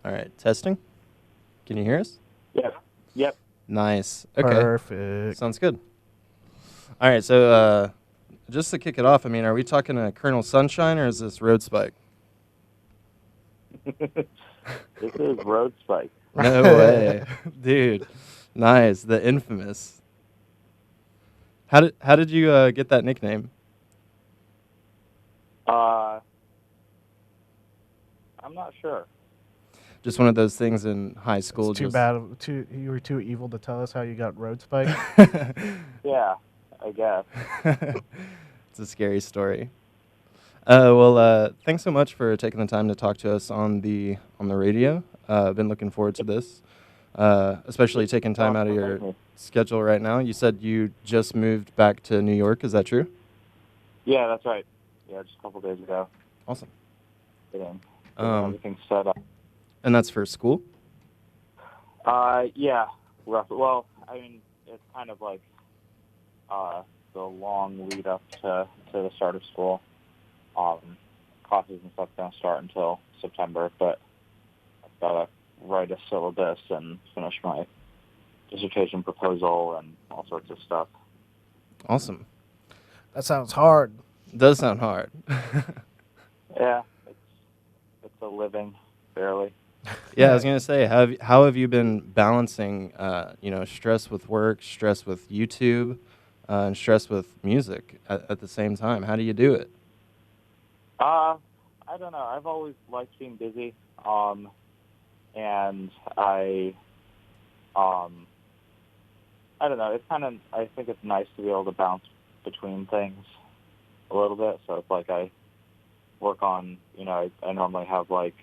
All right, testing. Can you hear us? Yeah. Yep. Nice. Okay, Perfect. sounds good. All right, so just to kick it off, I mean, are we talking a Colonel Sunshine or is this Road Spike? This is Road Spike. No way, dude. Nice, the infamous. How did you get that nickname? I'm not sure. Just one of those things in high school. It's too just bad. You were too evil to tell us how you got road spike. Yeah, I guess. It's a scary story. Well, thanks so much for taking the time to talk to us on the radio. I've been looking forward to this, especially taking time out of your schedule right now. You said you just moved back to New York. Is that true? Yeah, that's right. Yeah, just a couple days ago. Awesome. Getting everything set up. And that's for school? Yeah, roughly. Well, I mean, it's kind of like the long lead up to the start of school. Classes and stuff don't start until September, but I've got to write a syllabus and finish my dissertation proposal and all sorts of stuff. Awesome. That sounds hard. It does sound hard. Yeah, it's a living, barely. Yeah, I was gonna say, how have you been balancing, stress with work, stress with YouTube, and stress with music at the same time? How do you do it? I don't know. I've always liked being busy, and I don't know. It's kind of, I think it's nice to be able to bounce between things a little bit. So it's like I work on, I normally have like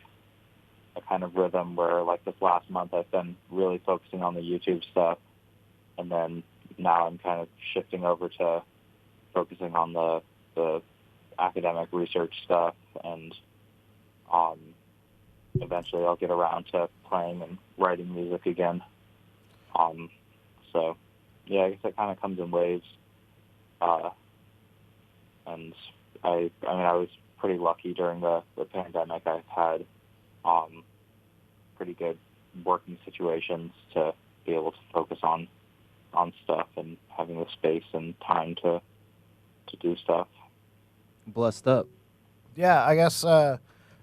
a kind of rhythm where like this last month I've been really focusing on the YouTube stuff, and then now I'm kind of shifting over to focusing on the academic research stuff, and eventually I'll get around to playing and writing music again. So yeah, I guess it kind of comes in waves. And I was pretty lucky during the pandemic. I've had pretty good working situations to be able to focus on stuff and having the space and time to do stuff. Blessed up. Yeah, I guess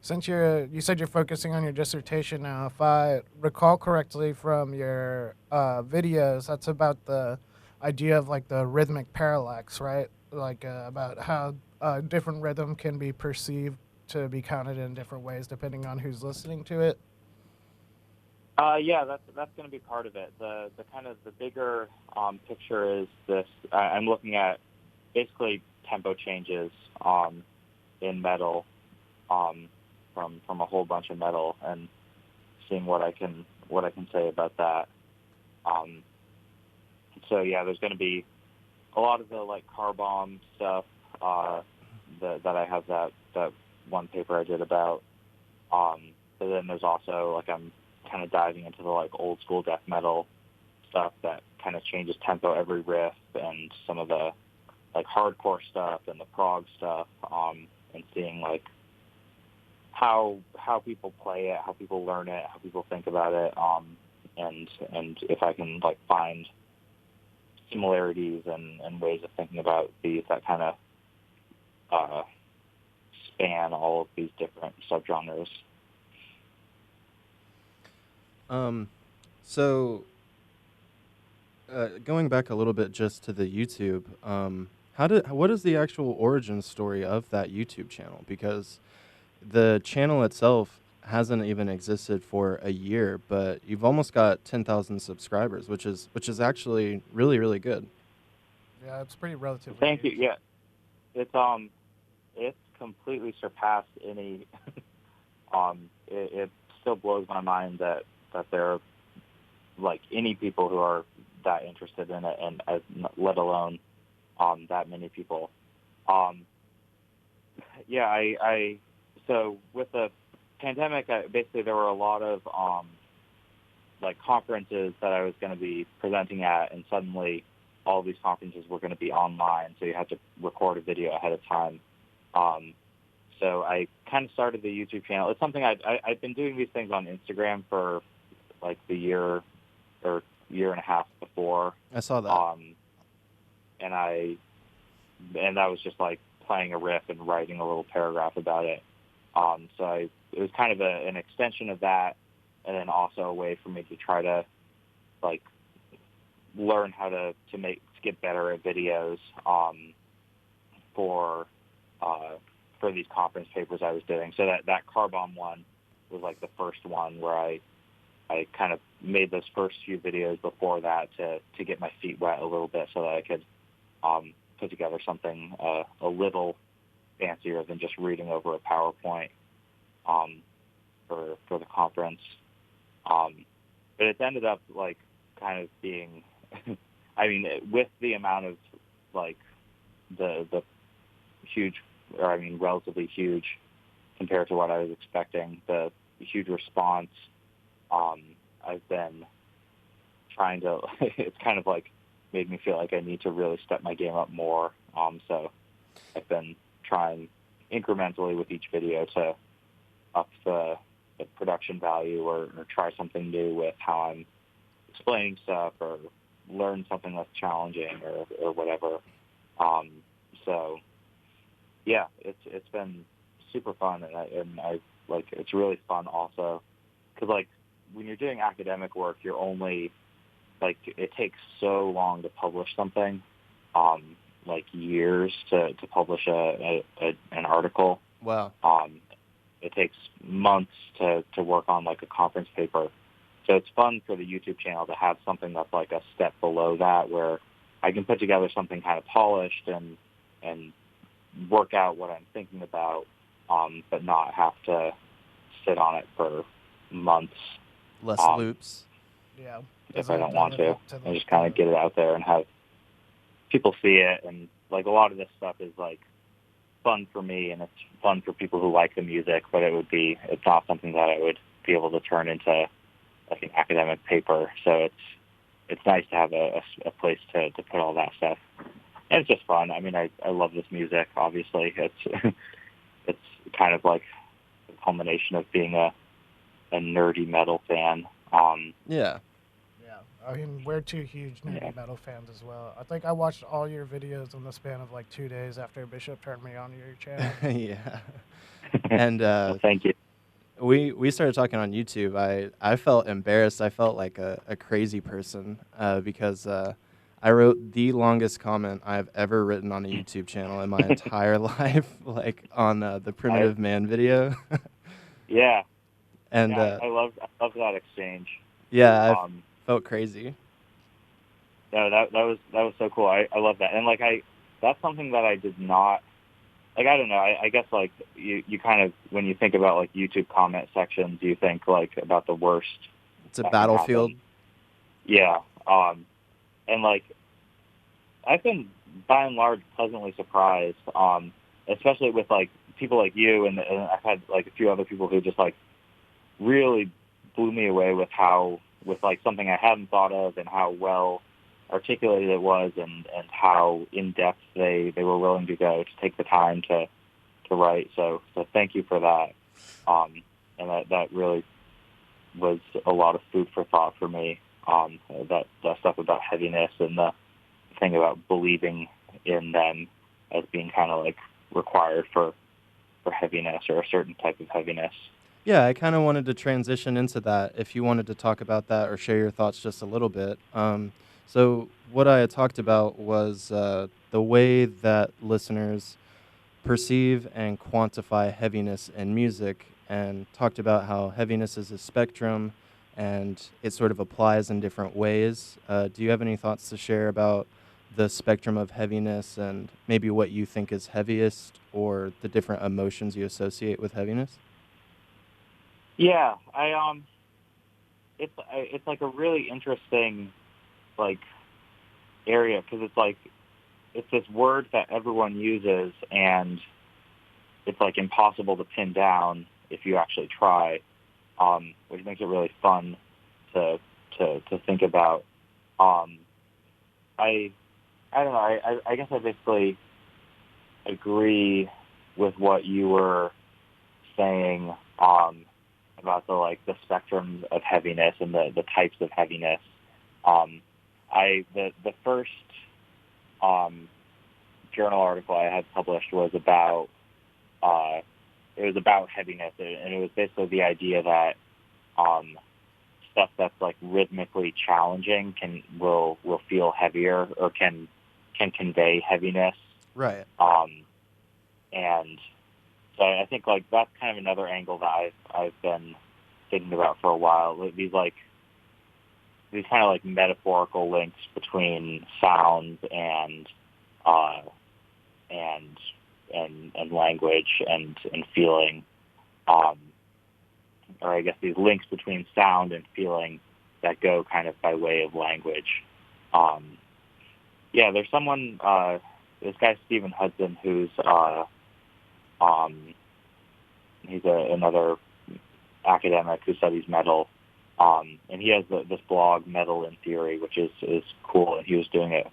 since you said you're focusing on your dissertation now, if I recall correctly from your videos, that's about the idea of like the rhythmic parallax, right? Like about how different rhythm can be perceived to be counted in different ways depending on who's listening to it. Yeah, that's going to be part of it. The kind of the bigger picture is this. I'm looking at basically tempo changes in metal from a whole bunch of metal, and seeing what I can say about that. So yeah, there's going to be a lot of the like car bomb stuff that I have that one paper I did about. But then there's also like I'm kind of diving into the like old school death metal stuff that kind of changes tempo every riff, and some of the like hardcore stuff and the prog stuff, and seeing like how people play it, how people learn it, how people think about it, and if I can like find similarities and ways of thinking about these that kind of span all of these different subgenres. So going back a little bit just to the YouTube, what is the actual origin story of that YouTube channel? Because the channel itself hasn't even existed for a year, but you've almost got 10,000 subscribers, which is actually really, really good. Yeah, it's pretty relatively. Thank you. Yeah, it's completely surpassed any. It still blows my mind that there are like any people who are that interested in it, and let alone that many people. Yeah, I so with the pandemic, basically there were a lot of like conferences that I was going to be presenting at, and suddenly all of these conferences were going to be online, so you had to record a video ahead of time. So I kind of started the YouTube channel. It's something I've been doing these things on Instagram for like the year or year and a half before. I saw that. And that was just like playing a riff and writing a little paragraph about it. So it was kind of an extension of that, and then also a way for me to try to like learn how to get better at videos for these conference papers I was doing. So that car bomb one was like the first one where I kind of made those first few videos before that to get my feet wet a little bit so that I could put together something a little fancier than just reading over a PowerPoint for the conference. But it's ended up like kind of being, I mean, with the amount of like the huge, or I mean, relatively huge compared to what I was expecting, the huge response, I've been trying to, it's kind of like made me feel like I need to really step my game up more. So I've been trying incrementally with each video to up the production value or try something new with how I'm explaining stuff or learn something that's challenging or whatever. So yeah, it's been super fun, and I like, it's really fun also because like when you're doing academic work, you're only like, it takes so long to publish something, like years to publish an article. Wow. It takes months to work on like a conference paper. So it's fun for the YouTube channel to have something that's like a step below that, where I can put together something kind of polished and work out what I'm thinking about, but not have to sit on it for months. Less loops. Yeah. If I don't want to. And just kind of get it out there and have people see it. And like a lot of this stuff is like fun for me, and it's fun for people who like the music, but it's not something that I would be able to turn into like an academic paper. So it's nice to have a place to put all that stuff. And it's just fun. I mean, I love this music, obviously. It's it's kind of like a culmination of being a nerdy metal fan. Yeah. Yeah. I mean, we're two huge nerdy metal fans as well. I think I watched all your videos in the span of like 2 days after Bishop turned me on to your channel. Yeah. And well, thank you. We started talking on YouTube. I felt embarrassed. I felt like a crazy person because I wrote the longest comment I've ever written on a YouTube channel in my entire life, like on the Primitive Man video. Yeah. And yeah, I love that exchange. Yeah, I felt crazy. No, that was so cool. I love that. And like that's something that I did not, like, I don't know, I guess like you kind of, when you think about like YouTube comment sections, you think like about the worst. It's a battlefield. Yeah. And like I've been by and large pleasantly surprised, especially with like people like you, and I've had like a few other people who just like really blew me away with like something I hadn't thought of, and how well articulated it was, and how in depth they were willing to go to take the time to write. So thank you for that. And that really was a lot of food for thought for me. That stuff about heaviness and the thing about believing in them as being kind of like required for heaviness, or a certain type of heaviness. Yeah, I kind of wanted to transition into that, if you wanted to talk about that or share your thoughts just a little bit. So what I had talked about was the way that listeners perceive and quantify heaviness in music, and talked about how heaviness is a spectrum and it sort of applies in different ways. Do you have any thoughts to share about the spectrum of heaviness and maybe what you think is heaviest, or the different emotions you associate with heaviness? Yeah, it's like a really interesting like area, because it's like it's this word that everyone uses, and it's like impossible to pin down if you actually try, which makes it really fun to think about. I don't know. I guess I basically agree with what you were saying about the spectrum of heaviness and the types of heaviness. The first journal article I had published was about heaviness, and it was basically the idea that stuff that's like rhythmically challenging will feel heavier or can convey heaviness. Right. And so I think like that's kind of another angle that I've been thinking about for a while. These kind of like metaphorical links between sound and language and feeling, or I guess these links between sound and feeling that go kind of by way of language. There's someone, this guy Stephen Hudson, who's he's another academic who studies metal, and he has this blog, Metal in Theory, which is cool, and he was doing it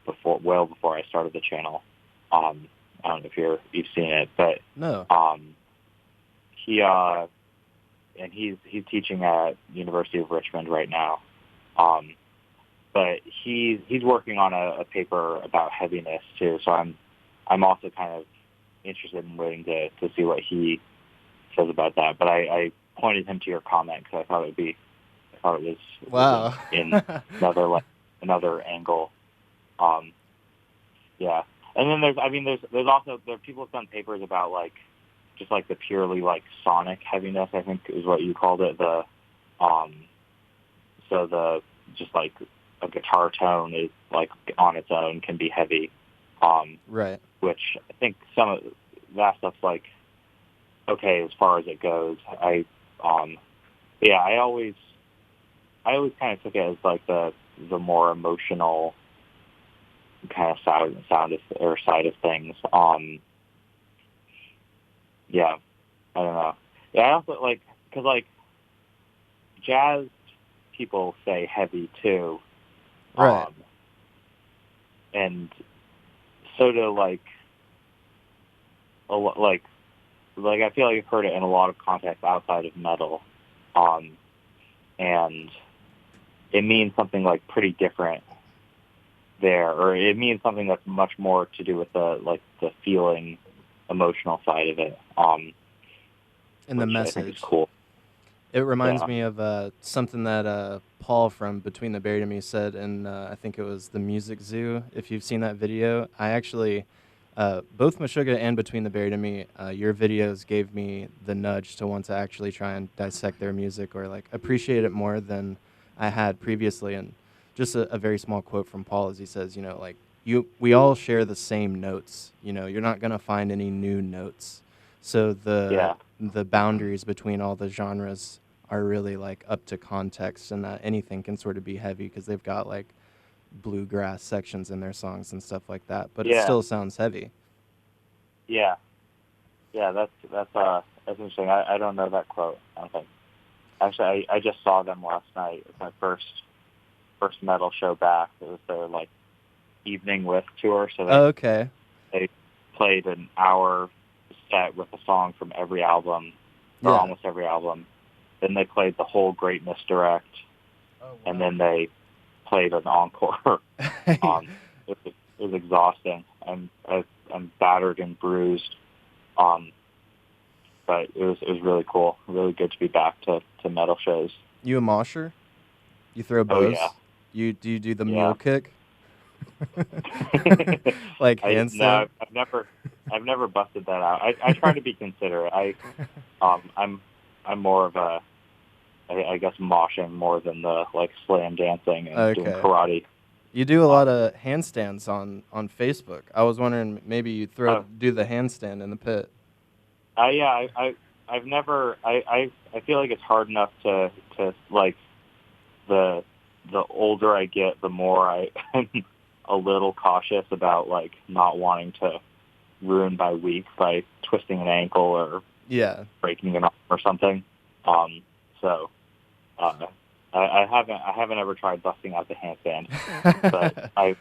before I started the channel. I don't know if you've seen it, but no. He's teaching at University of Richmond right now. But he's working on a paper about heaviness too. So I'm also kind of interested in waiting to see what he says about that. But I pointed him to your comment because I thought it was wow. in another angle. Yeah. And then there's also people have done papers about like just like the purely like sonic heaviness, I think is what you called it. Just like a guitar tone is like on its own can be heavy. Right. Which I think some of that stuff's like okay as far as it goes. I always kind of took it as like the more emotional kind of side of things. Yeah, I don't know. Yeah, I also like because like jazz people say heavy too, right? And so do like I feel like I've heard it in a lot of contexts outside of metal, and it means something like pretty different there, or it means something that's much more to do with the feeling, emotional side of it. And the message. I think is cool. It reminds me of something that Paul from Between the Buried and Me said in, I think it was the Music Zoo, if you've seen that video. I actually, both Meshuggah and Between the Buried and Me, your videos gave me the nudge to want to actually try and dissect their music or like appreciate it more than I had previously. And just a very small quote from Paul as he says, like, we all share the same notes. You're not going to find any new notes. So the boundaries between all the genres are really like up to context, and that anything can sort of be heavy because they've got like bluegrass sections in their songs and stuff like that. But it still sounds heavy. Yeah, that's interesting. I don't know that quote. I don't think. Actually, I just saw them last night. It was my first metal show back. It was their like evening with tour. So they played an hour set with a song from every album, or almost every album. Then they played the whole Great Misdirect, and then they played an encore. It was exhausting. I'm battered and bruised, but it was really cool. Really good to be back to metal shows. You a mosher? You throw bows? Oh yeah. Do you do the mule kick? Like handstand? No, I've never busted that out. I try to be considerate. I'm more of a, I guess, moshing more than the like slam dancing and doing karate. You do a lot of handstands on Facebook. I was wondering maybe you do the handstand in the pit. I've never. I feel like it's hard enough to like the older I get, the more I'm a little cautious about like not wanting to ruin my week by twisting an ankle or breaking an arm or something. So I haven't ever tried busting out the handstand, but I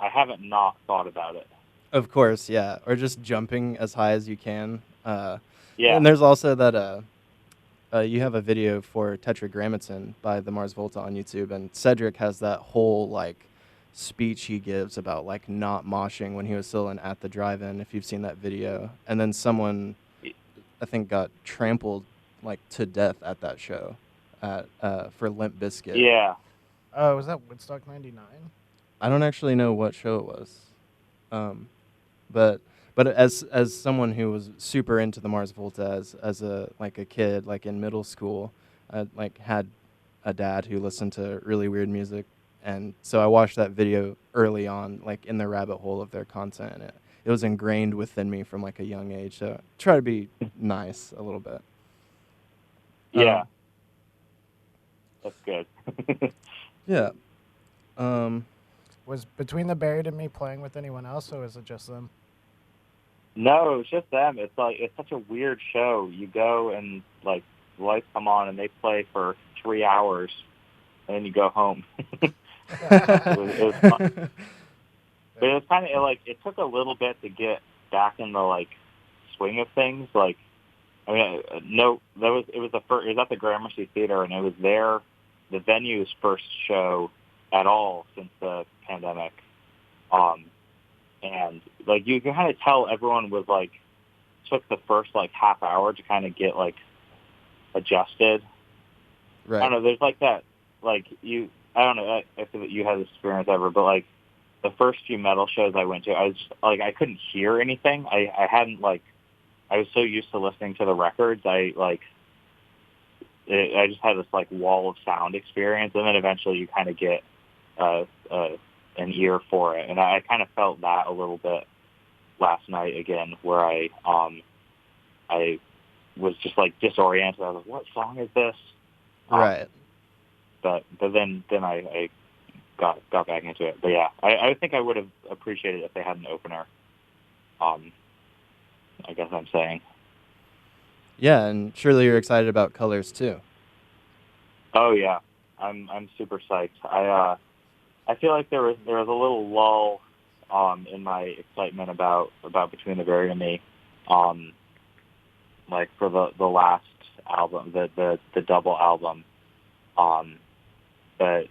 haven't not thought about it. Of course, yeah. Or just jumping as high as you can. Yeah. And there's also that you have a video for Tetragrammaton by the Mars Volta on YouTube, and Cedric has that whole like speech he gives about like not moshing when he was still at the drive-in. If you've seen that video, and then someone I think got trampled like to death at that show at for Limp Bizkit. Yeah. Oh, was that Woodstock '99? I don't actually know what show it was, but as someone who was super into the Mars Volta as a like a kid, like in middle school, I like had a dad who listened to really weird music, and so I watched that video early on, like in the rabbit hole of their content, and it was ingrained within me from like a young age. So try to be nice a little bit. Yeah. That's good. Yeah. Was Between the Buried and Me playing with anyone else, or was it just them? No, it was just them. It's like it's such a weird show. You go and like the lights come on and they play for 3 hours, and then you go home. it was fun. But it was kind of like it took a little bit to get back in the like swing of things. Like, I mean, no, it was at the Gramercy Theater, and it was the venue's first show at all since the pandemic. And like you can kind of tell everyone was like took the first like half hour to kind of get like adjusted. Right. I don't know. There's like that like I don't know if you had this experience ever, but like the first few metal shows I went to, I was just, like I couldn't hear anything. I hadn't like I was so used to listening to the records. I just had this like wall of sound experience, and then eventually you kind of get an ear for it, and I kind of felt that a little bit last night again, where I was just like disoriented. I was like, "What song is this?" Right. But then I got back into it. But yeah, I think I would have appreciated it if they had an opener. I guess I'm saying. Yeah, and surely you're excited about Colors too. Oh yeah, I'm super psyched. I feel like there was a little lull in my excitement about Between the Buried and Me, like for the last album, the double album, but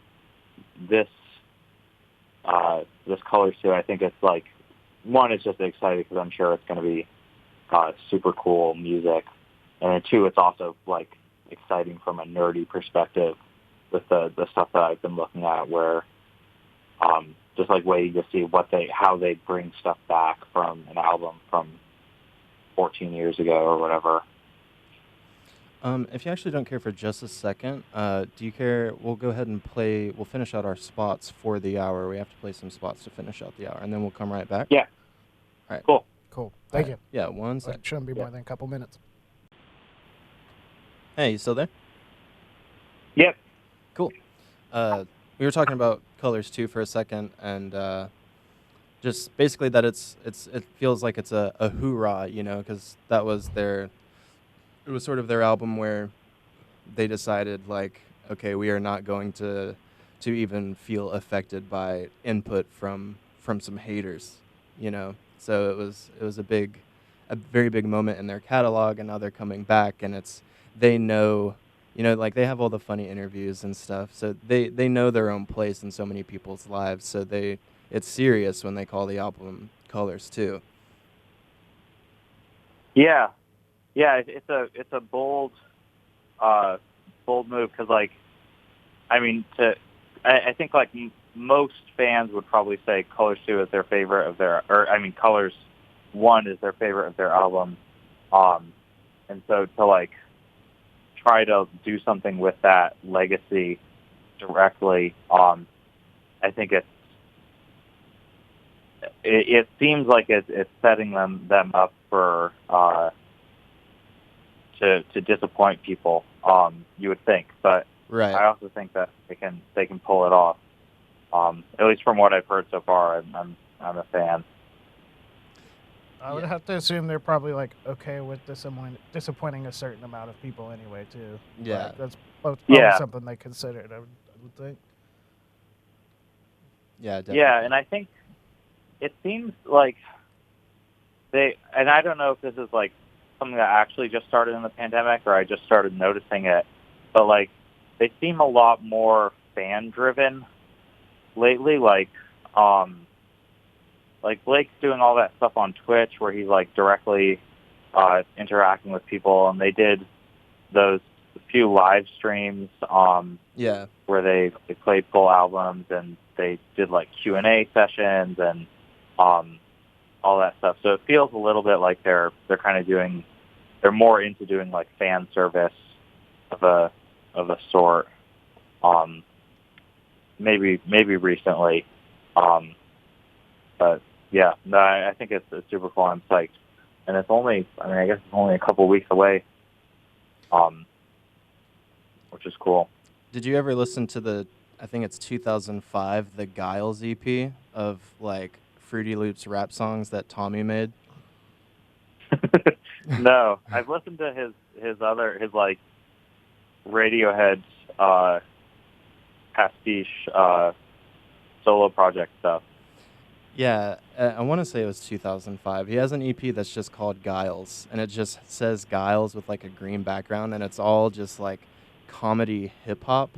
this Colors too. I think it's like one, it's just exciting because I'm sure it's going to be super cool music, and then two, it's also like exciting from a nerdy perspective with the stuff that I've been looking at, where just like waiting to see how they bring stuff back from an album from 14 years ago or whatever. If you actually don't care for just a second, do you care? We'll go ahead and we'll finish out our spots for the hour. We have to play some spots to finish out the hour, and then we'll come right back. Yeah. All right. Cool. Thank you. Yeah, one second. It shouldn't be more than a couple minutes. Hey, you still there? Yep. Cool. We were talking about Colors too for a second, and just basically that it feels like it's a hoorah, because that was it was sort of their album where they decided like, okay, we are not going to even feel affected by input from some haters, So it was a very big moment in their catalog, and now they're coming back, and they know. Like they have all the funny interviews and stuff, so they know their own place in so many people's lives. So it's serious when they call the album Colors too. Yeah, it's a bold move because like, I mean, I think like most fans would probably say Colors 2 is their favorite of Colors 1 is their favorite of their album, and so to like try to do something with that legacy directly. I think it seems like it's setting them up for to disappoint people. You would think, but right. I also think that they can pull it off. At least from what I've heard so far, I'm a fan. I would have to assume they're probably like okay with disappointing a certain amount of people anyway too. Yeah, like, that's probably something they considered. I would think. Yeah, definitely. Yeah, and I think it seems like and I don't know if this is like something that actually just started in the pandemic or I just started noticing it, but like they seem a lot more fan driven lately. Like Blake's doing all that stuff on Twitch where he's like directly interacting with people, and they did those few live streams where they played full albums, and they did like Q&A sessions and all that stuff. So it feels a little bit like they're kind of they're more into doing like fan service of a sort. Maybe recently, but yeah, no, I think it's super cool. I'm psyched, and I guess it's only a couple weeks away, which is cool. Did you ever listen to I think it's 2005, the Giles EP of like Fruity Loops rap songs that Tommy made? No, I've listened to his like Radiohead pastiche solo project stuff. Yeah, I want to say it was 2005. He has an EP that's just called Giles, and it just says Giles with like a green background, and it's all just like comedy hip hop,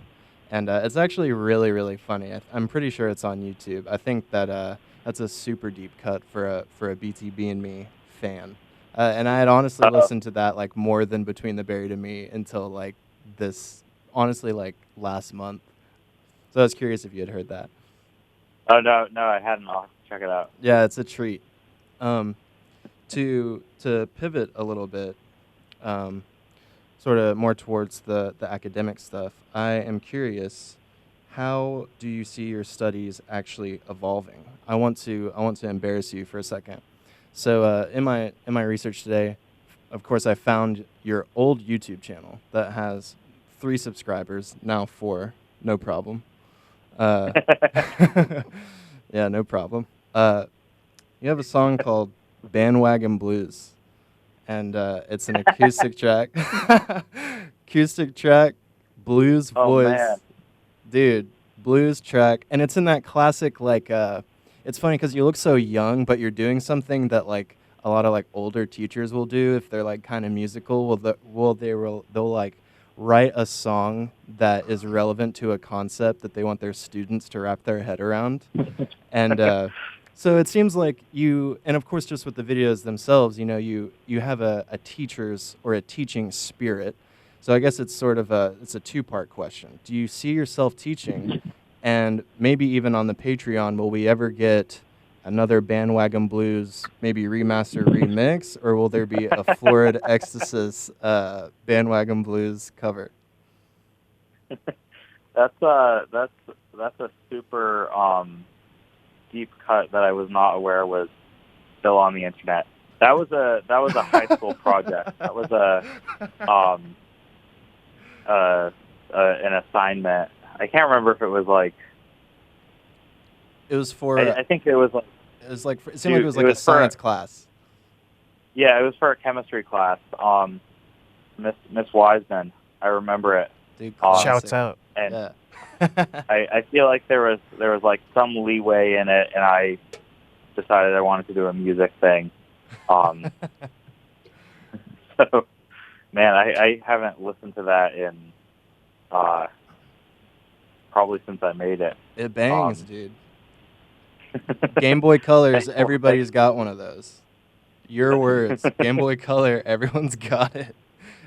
and it's actually really, really funny. I'm pretty sure it's on YouTube. I think that that's a super deep cut for a BTB and Me fan, and I had honestly listened to that like more than Between the Buried and Me until like honestly like last month. So I was curious if you had heard that. Oh no, I hadn't. I'll check it out. Yeah, it's a treat. To pivot a little bit, sort of more towards the academic stuff, I am curious, how do you see your studies actually evolving? I want to embarrass you for a second. So in my research today, of course, I found your old YouTube channel that has 3 subscribers, now 4, no problem. Yeah, no problem. You have a song called Bandwagon Blues, and it's an acoustic track. Acoustic track, blues voice. Man. Dude, blues track. And it's in that classic, like, it's funny because you look so young, but you're doing something that, like, a lot of, like, older teachers will do if they're, like, kind of musical. They'll, like, write a song that is relevant to a concept that they want their students to wrap their head around. And so it seems like you, and of course just with the videos themselves, you know, you have a teacher's or a teaching spirit. So I guess it's sort of it's a 2-part question. Do you see yourself teaching? And maybe even on the Patreon, will we ever get another Bandwagon Blues, maybe remaster, remix, or will there be a Florid Ekstasis Bandwagon Blues cover? That's a super deep cut that I was not aware was still on the internet. That was a high school project. That was an assignment. I can't remember if it was like. It was for. I think it was like. It was like. It seemed like it was like a science class. Yeah, it was for a chemistry class. Miss Wiseman, I remember it. Dude, shouts out. And yeah. I feel like there was like some leeway in it, and I decided I wanted to do a music thing. So, man, I haven't listened to that in probably since I made it. It bangs, dude. Game Boy Colors, everybody's got one of those. Your words, Game Boy Color, everyone's got it.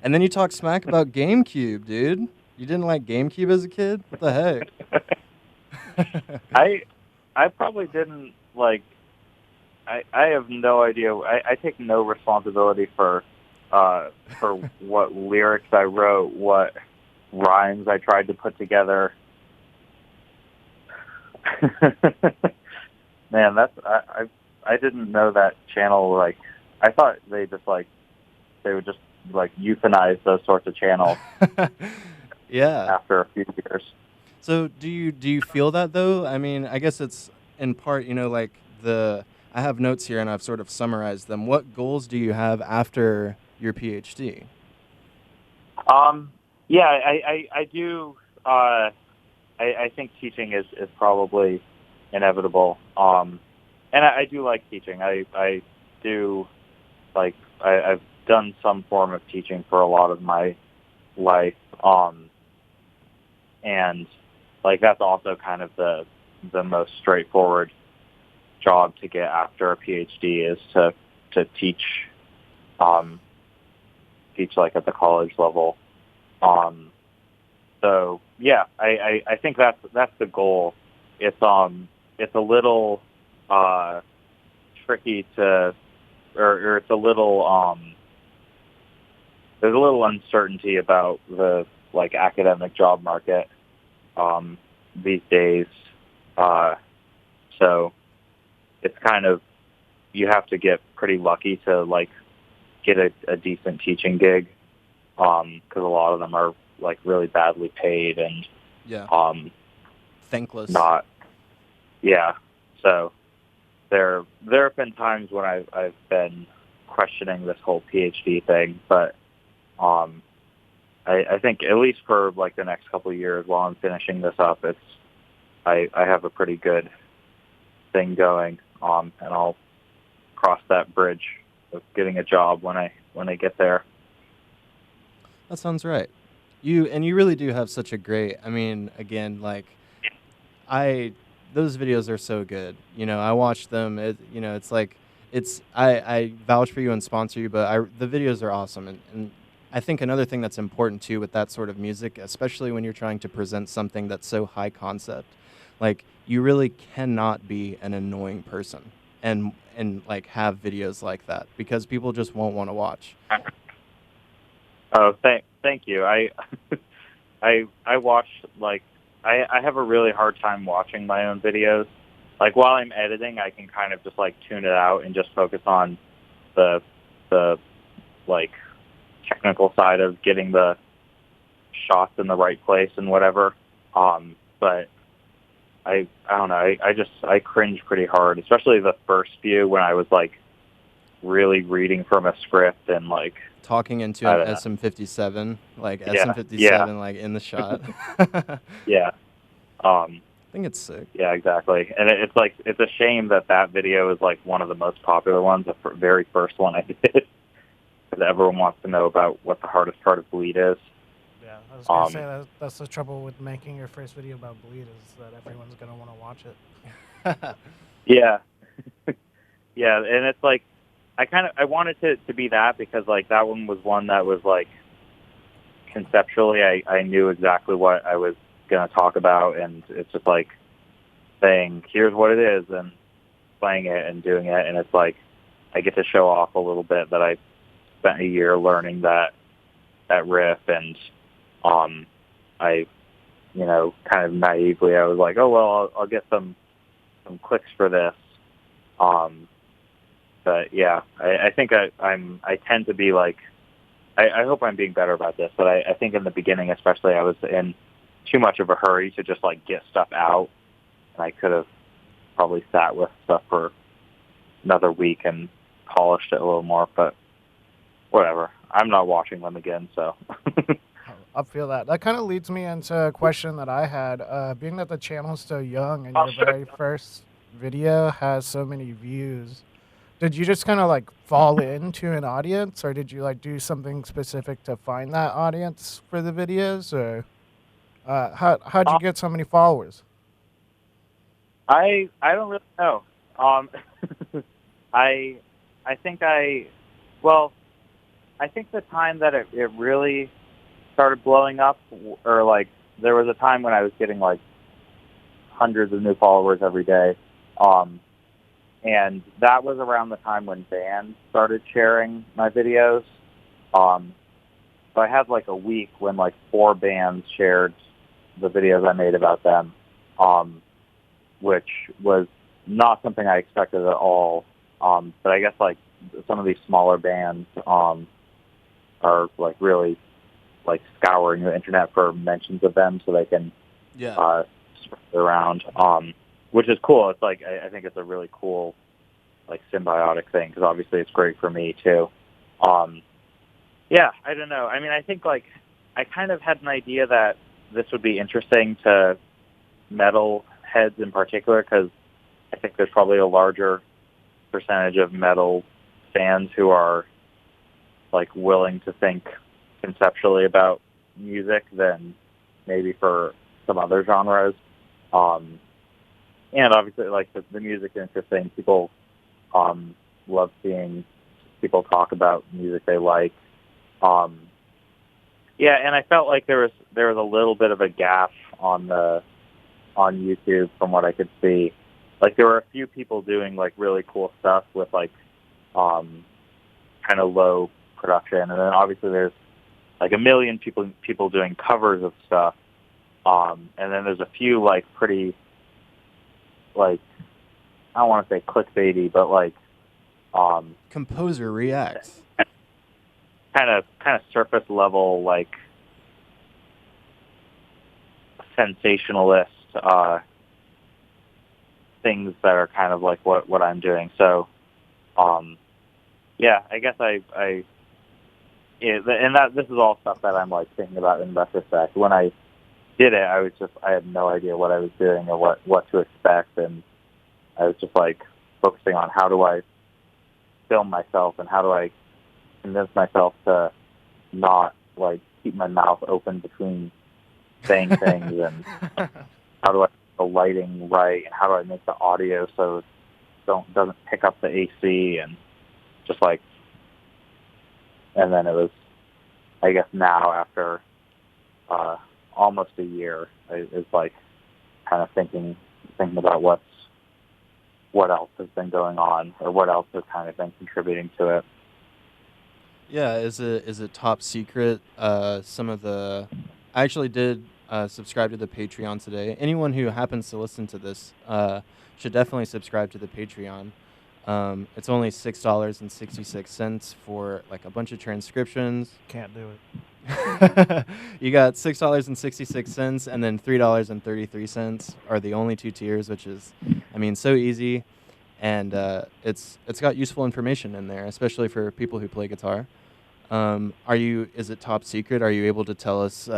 And then you talk smack about GameCube, dude. You didn't like GameCube as a kid? What the heck? I probably didn't like. I have no idea. I take no responsibility for what lyrics I wrote, what rhymes I tried to put together. Man, I didn't know that channel. Like, I thought they would just like euthanize those sorts of channels. Yeah. After a few years. So do you feel that though? I mean, I guess it's in part, you know, like I have notes here and I've sort of summarized them. What goals do you have after your PhD? Yeah, I do. I think teaching is probably inevitable. And I do like teaching. I do like I've done some form of teaching for a lot of my life, and like that's also kind of the most straightforward job to get after a PhD is to teach like at the college level. So yeah, I think that's the goal. It's a little tricky to, or it's a little there's a little uncertainty about the like academic job market these days. So it's kind of, you have to get pretty lucky to like get a decent teaching gig, because a lot of them are like really badly paid and thankless. So there have been times when I've been questioning this whole PhD thing, but I think at least for like the next couple of years while I'm finishing this up, I have a pretty good thing going, and I'll cross that bridge of getting a job when I get there. That sounds right. You really do have such a great, I mean, again, like those videos are so good. You know, I watch them. It's like I vouch for you and sponsor you, but the videos are awesome. And I think another thing that's important too with that sort of music, especially when you're trying to present something that's so high concept, like you really cannot be an annoying person and like have videos like that, because people just won't want to watch. Oh, thank you. I watch, like, I have a really hard time watching my own videos. Like, while I'm editing, I can kind of just, like, tune it out and just focus on the like, technical side of getting the shots in the right place and whatever. But I don't know. I cringe pretty hard, especially the first few when I was, like, really reading from a script and, like, talking into an SM57, like SM57, like in the shot. Yeah. I think it's sick. Yeah, exactly. And it's like, it's a shame that video is like one of the most popular ones, the very first one I did, because everyone wants to know about what the hardest part of bleed is. Yeah, I was going to say that's the trouble with making your first video about bleed, is that everyone's going to want to watch it. Yeah. Yeah, and it's like, I wanted to be that, because like that one was one that was like conceptually I knew exactly what I was going to talk about, and it's just like saying, here's what it is, and playing it and doing it, and it's like I get to show off a little bit that I spent a year learning that riff, and I, kind of naively I was like, oh well, I'll get some clicks for this. But yeah, I think I tend to be like, I hope I'm being better about this, but I think in the beginning especially I was in too much of a hurry to just like get stuff out, and I could have probably sat with stuff for another week and polished it a little more, but whatever. I'm not watching them again, so. I feel that. That kind of leads me into a question that I had. Being that the channel is so young and your very first video has so many views, did you just kind of like fall into an audience, or did you like do something specific to find that audience for the videos, or how'd you get so many followers? I don't really know. I think the time that it really started blowing up, or like there was a time when I was getting like hundreds of new followers every day. And that was around the time when bands started sharing my videos. So I had like a week when like 4 bands shared the videos I made about them, which was not something I expected at all. But I guess like some of these smaller bands are like really like scouring the internet for mentions of them so they can spread it around. Which is cool. It's like, I think it's a really cool, like, symbiotic thing, because obviously it's great for me too. Yeah, I don't know. I mean, I think like I kind of had an idea that this would be interesting to metal heads in particular, because I think there's probably a larger percentage of metal fans who are like willing to think conceptually about music than maybe for some other genres. And obviously, like the music is interesting. People love seeing people talk about music they like. Yeah, and I felt like there was a little bit of a gap on YouTube from what I could see. Like there were a few people doing like really cool stuff with like kind of low production, and then obviously there's like a million people doing covers of stuff. And then there's a few like pretty like, I don't want to say clickbaity, but like composer reacts. Kind of surface level, like sensationalist things that are kind of like what I'm doing. So, yeah, I guess and this is all stuff that I'm like thinking about in retrospect. When I did it, I had no idea what I was doing or what to expect, and I was just like focusing on how do I film myself and how do I convince myself to not like keep my mouth open between saying things, and how do I make the lighting right, and how do I make the audio so it doesn't pick up the AC, and just like, and then it was, I guess now after almost a year, is like kind of thinking about what else has been going on, or what else has kind of been contributing to it. Yeah, is it top secret? Some of the, I actually did subscribe to the Patreon today. Anyone who happens to listen to this should definitely subscribe to the Patreon. It's only $6.66 for like a bunch of transcriptions. Can't do it. You got $6.66 and then $3.33 are the only two tiers, which is, I mean, so easy, and it's got useful information in there, especially for people who play guitar. Is it top secret? Are you able to tell us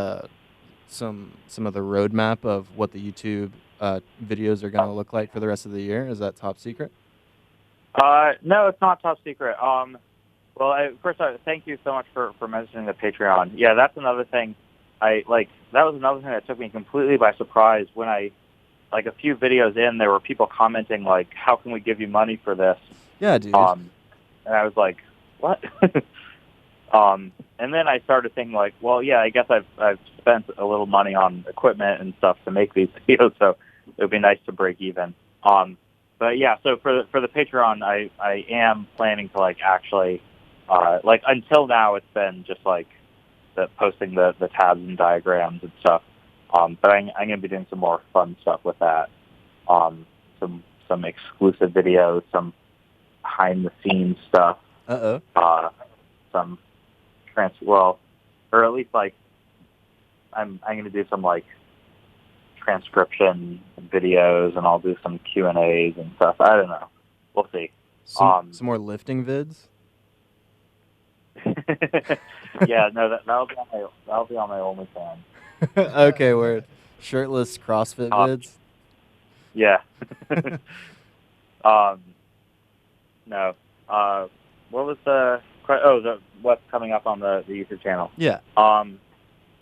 some of the roadmap of what the YouTube videos are going to look like for the rest of the year? Is that top secret? No, it's not top secret. Well, first, thank you so much for mentioning the Patreon. Yeah, that's another thing. That was another thing that took me completely by surprise when I, like a few videos in, there were people commenting like, "How can we give you money for this?" Yeah, dude. And I was like, "What?" And then I started thinking like, well, yeah, I guess I've spent a little money on equipment and stuff to make these videos, so it would be nice to break even. But yeah, so for the Patreon, I am planning to like actually. Like until now, it's been just like posting the tabs and diagrams and stuff. But I'm going to be doing some more fun stuff with that. Some exclusive videos, some behind the scenes stuff. Some or at least like I'm going to do some like transcription videos, and I'll do some Q&As and stuff. I don't know. We'll see. Some more lifting vids. Yeah, no, that'll be on my OnlyFans. Okay, word. Shirtless CrossFit vids. Yeah. No. What was what's coming up on the YouTube channel? Yeah.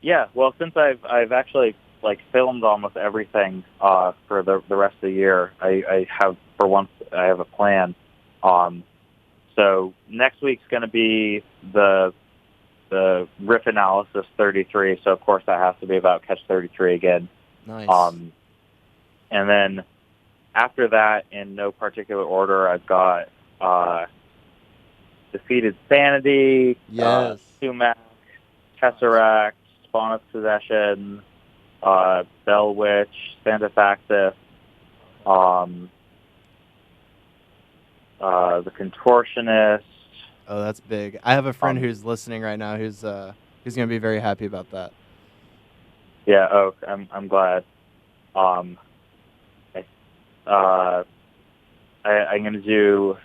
Yeah. Well, since I've actually like filmed almost everything for the rest of the year, I have a plan. So next week's going to be the riff analysis 33. So of course that has to be about Catch 33 again. Nice. And then after that, in no particular order, I've got Defeated Sanity, yes, Sumac, Tesseract, Spawn of Possession, Bell Witch, Ekstasis, The Contortionist. Oh, that's big. I have a friend who's listening right now who's going to be very happy about that. Yeah, I'm glad. I'm going to do...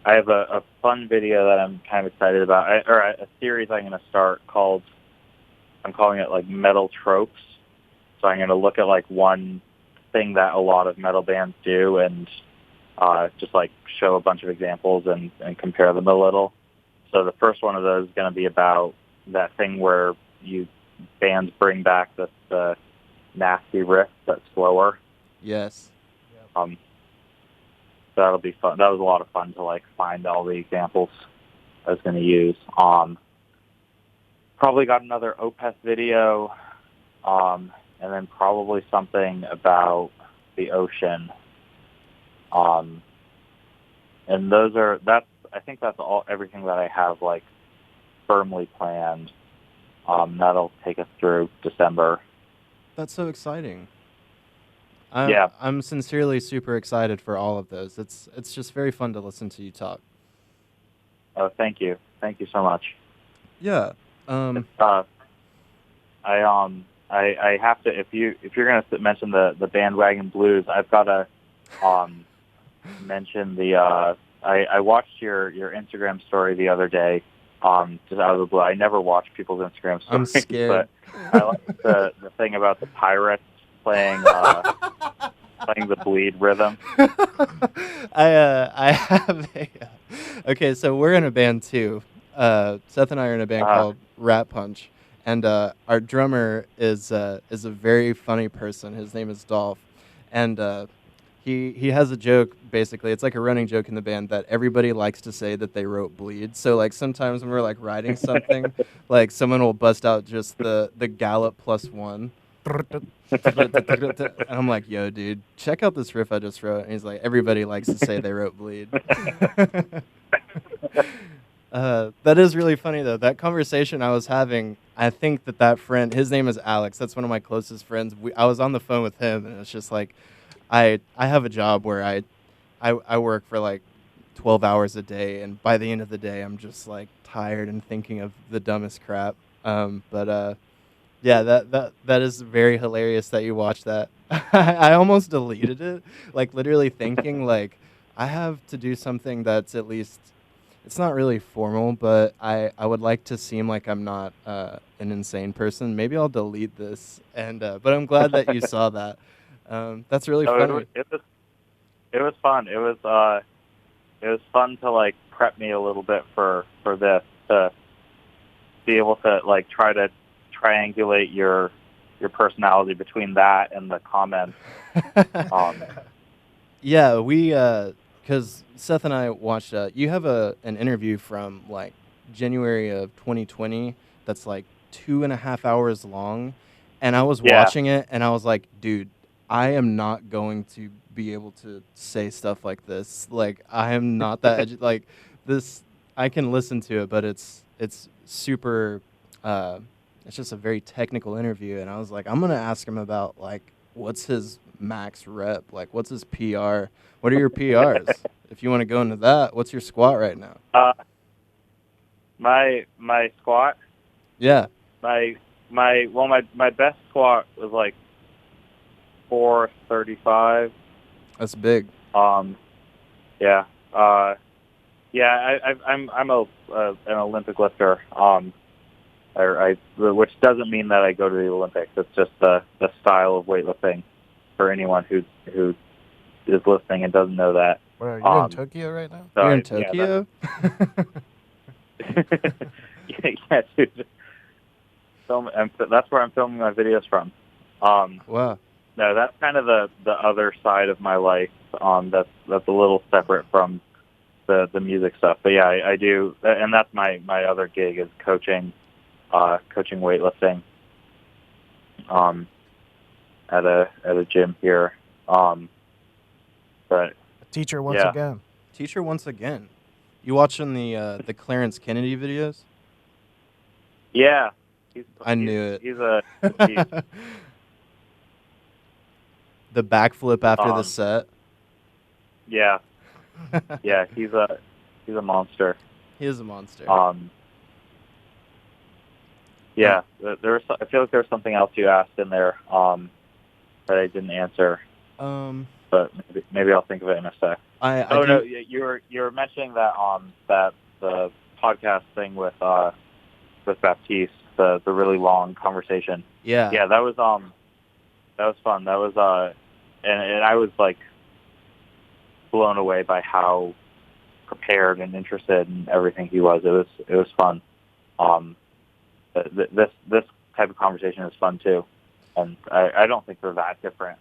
I have a fun video that I'm kind of excited about, a series I'm going to start called... I'm calling it, like, Metal Tropes. So I'm going to look at, like, one thing that a lot of metal bands do and just like show a bunch of examples and compare them a little. So the first one of those is going to be about that thing where bands bring back the nasty riff that's slower. Yes. So that'll be fun. That was a lot of fun to like find all the examples I was going to use. Probably got another Opeth video, and then probably something about the ocean. And I think that's everything that I have like firmly planned. That'll take us through December. That's so exciting. Yeah. I'm sincerely super excited for all of those. It's just very fun to listen to you talk. Oh, thank you. Thank you so much. Yeah. I have to, if you're going to mention the bandwagon blues, I've got to mention I watched your Instagram story the other day, just out of the blue. I never watch people's Instagram stories. I'm scared. But I like the thing about the pirates playing the bleed rhythm. I have okay, so we're in a band too. Seth and I are in a band called Rat Punch, and our drummer is a very funny person. His name is Dolph, and he has a joke. Basically, it's like a running joke in the band that everybody likes to say that they wrote bleed. So like sometimes when we're like writing something, like someone will bust out just the gallop +1. And I'm like, yo, dude, check out this riff I just wrote. And he's like, everybody likes to say they wrote bleed. That is really funny, though. That conversation I was having, I think that friend, his name is Alex. That's one of my closest friends. I was on the phone with him, and it's just like, I have a job where I work for like 12 hours a day, and by the end of the day, I'm just like tired and thinking of the dumbest crap. Yeah, that is very hilarious that you watched that. I almost deleted it, like literally thinking like I have to do something that's at least, it's not really formal, but I would like to seem like I'm not an insane person. Maybe I'll delete this, and but I'm glad that you saw that. That's really funny. It was fun. It was fun to like prep me a little bit for this, to be able to like try to triangulate your personality between that and the comments. Yeah, we because Seth and I watched. You have an interview from like January of 2020 that's like 2.5 hours long, and I was watching it and I was like, dude, I am not going to be able to say stuff like this. Like I am not that like this. I can listen to it, but it's super. It's just a very technical interview, and I was like, I'm gonna ask him about like what's his max rep, like what's his PR, what are your PRs? If you want to go into that, what's your squat right now? My squat. Yeah. My best squat was like 435. That's big. Yeah. I'm an Olympic lifter. Which doesn't mean that I go to the Olympics. It's just the style of weightlifting for anyone who is listening and doesn't know that. Where are you in Tokyo right now? You're in Tokyo? Yeah, dude. That's where I'm filming my videos from. Wow. No, that's kind of the other side of my life. That's a little separate from the music stuff. But yeah, I do, and that's my other gig is coaching weightlifting at a gym here. But teacher once again. Teacher once again. You watching the Clarence Kennedy videos? Yeah. I knew it. He's a the backflip after the set. Yeah. Yeah, he's a monster. He is a monster. Yeah, I feel like there was something else you asked in there that I didn't answer. But maybe I'll think of it in a sec. No, you were mentioning that that the podcast thing with Baptiste, the really long conversation. Yeah. Yeah, that was fun. That was and I was like blown away by how prepared and interested in everything he was. It was fun. This type of conversation is fun too, and I don't think they're that different.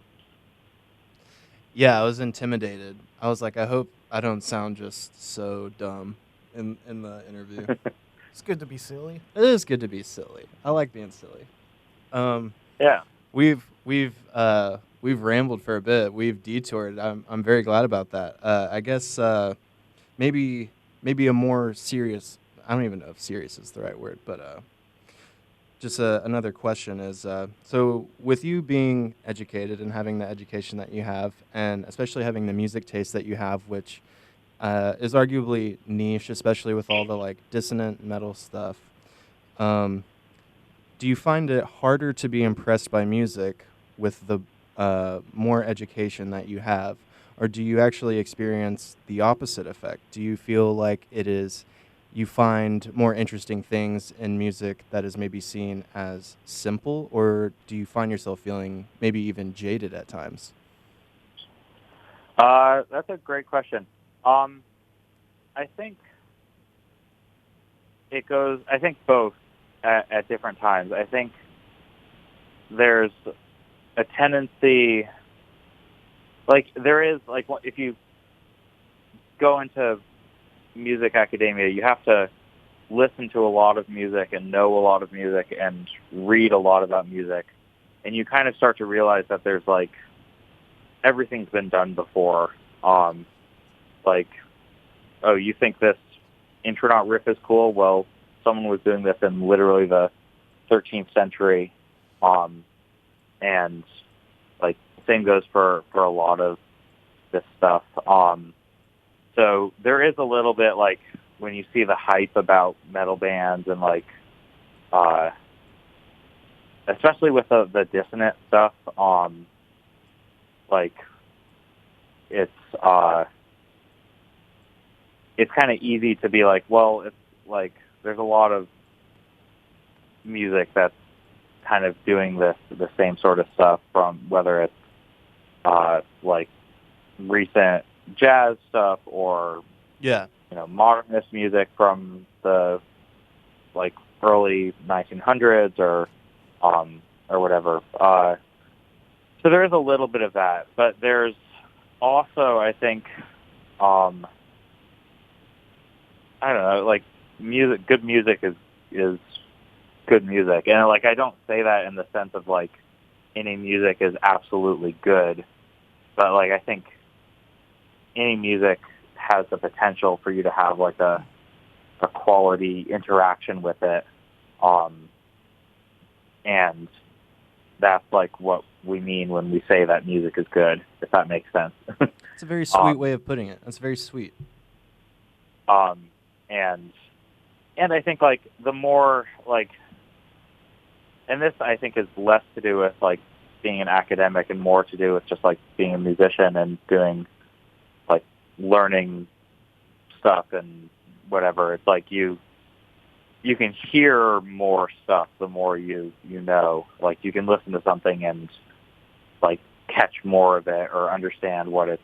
Yeah, I was intimidated. I was like, I hope I don't sound just so dumb in the interview. It's good to be silly. It is good to be silly. I like being silly. Yeah. We've rambled for a bit. We've detoured. I'm very glad about that. I guess maybe a more serious. I don't even know if serious is the right word, but just another question is, so with you being educated and having the education that you have, and especially having the music taste that you have, which is arguably niche, especially with all the like dissonant metal stuff, do you find it harder to be impressed by music with the more education that you have, or do you actually experience the opposite effect? Do you feel like you find more interesting things in music that is maybe seen as simple, or do you find yourself feeling maybe even jaded at times? That's a great question. I think both at different times. I think there's a tendency, like there is, like if you go into music academia, you have to listen to a lot of music and know a lot of music and read a lot about music, and you kind of start to realize that there's like everything's been done before. Like, oh, you think this intronaut riff is cool? Well, someone was doing this in literally the 13th century, and like same goes for a lot of this stuff. So there is a little bit like when you see the hype about metal bands and like, especially with the dissonant stuff, like it's kind of easy to be like, well, it's like there's a lot of music that's kind of doing the same sort of stuff, from whether it's like recent jazz stuff or modernist music from the like early 1900s or whatever. So there is a little bit of that, but there's also, I think, I don't know, like music. Good music is good music, and like I don't say that in the sense of like any music is absolutely good, but like I think any music has the potential for you to have like a quality interaction with it, and that's like what we mean when we say that music is good, if that makes sense. It's a very sweet way of putting it. That's very sweet. And I think like the more like, and this I think is less to do with like being an academic and more to do with just like being a musician and doing like learning stuff and whatever. It's like you can hear more stuff the more you know. Like you can listen to something and like catch more of it or understand what it's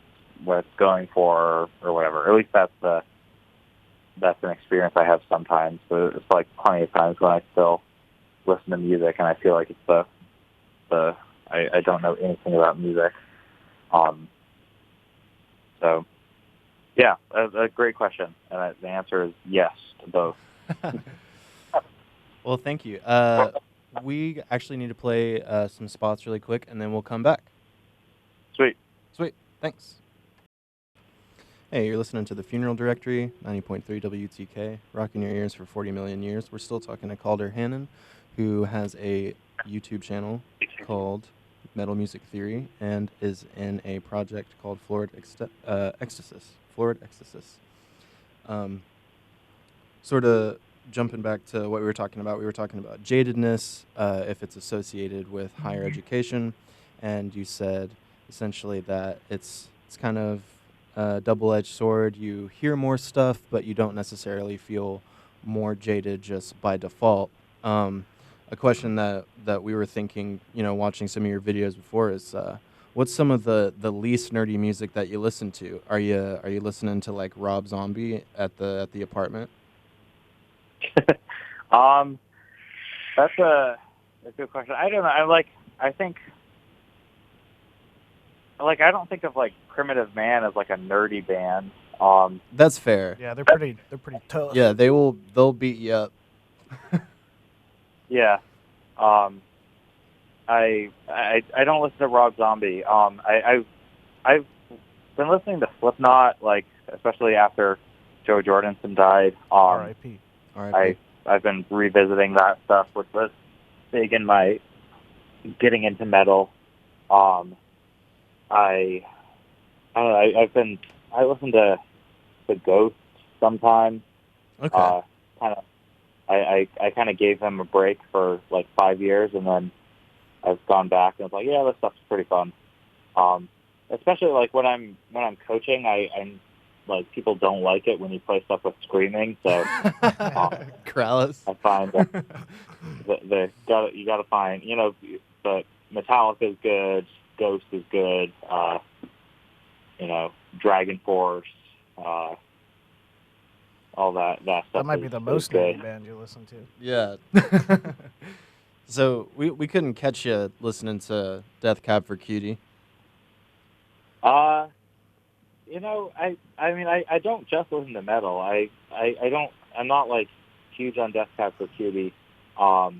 going for or whatever. Or at least that's an experience I have sometimes. But it's like plenty of times when I still listen to music and I feel like it's I don't know anything about music. So yeah, that's a great question, and the answer is yes to both. Well, thank you. We actually need to play some spots really quick, and then we'll come back. Sweet. Thanks. Hey, you're listening to The Funeral Directory, 90.3 WUTK, rocking your ears for 40 million years. We're still talking to Calder Hannan, who has a YouTube channel called Metal Music Theory and is in a project called Florid Ekstasis. Florid Ekstasis. Sort of jumping back to what we were talking about jadedness, if it's associated with higher education, and you said essentially that it's kind of a double-edged sword. You hear more stuff, but you don't necessarily feel more jaded just by default. A question that we were thinking, watching some of your videos before is, What's some of the least nerdy music that you listen to? Are you listening to like Rob Zombie at the apartment? um, that's a good question. I don't know. I think like I don't think of like Primitive Man as like a nerdy band. That's fair. Yeah, they're pretty tough. Yeah, they'll beat you up. Yeah. Um, I don't listen to Rob Zombie. I've been listening to Slipknot, like especially after Joe Jordanson died. R.I.P. I've been revisiting that stuff, which was big in my getting into metal. I don't know. I listen to the Ghost sometimes. Okay. Kind of. I kind of gave them a break for like 5 years, and then I've gone back and I was like, yeah, this stuff's pretty fun. Especially like when I'm coaching, I'm like people don't like it when you play stuff with screaming. So Krallis. I find that you gotta find but Metallica is good, Ghost is good, Dragon Force, all that stuff. That might be the most nerdy band you listen to. Yeah. So we couldn't catch you listening to Death Cab for Cutie. I don't just listen to metal. I'm not like huge on Death Cab for Cutie. But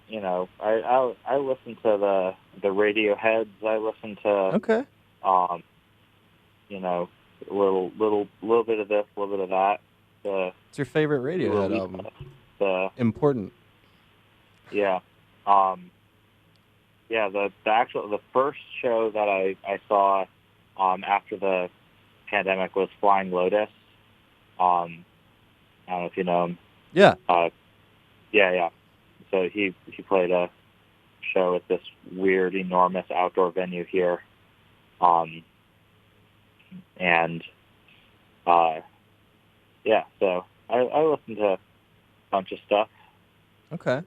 I listen to the Radioheads. I listen to Okay. little bit of this, a little bit of that. What's your favorite Radiohead album? Important. Yeah. The first show that I saw after the pandemic was Flying Lotus. I don't know if you know him. Yeah. Yeah. So he played a show at this weird, enormous outdoor venue here. So I listened to a bunch of stuff. Okay.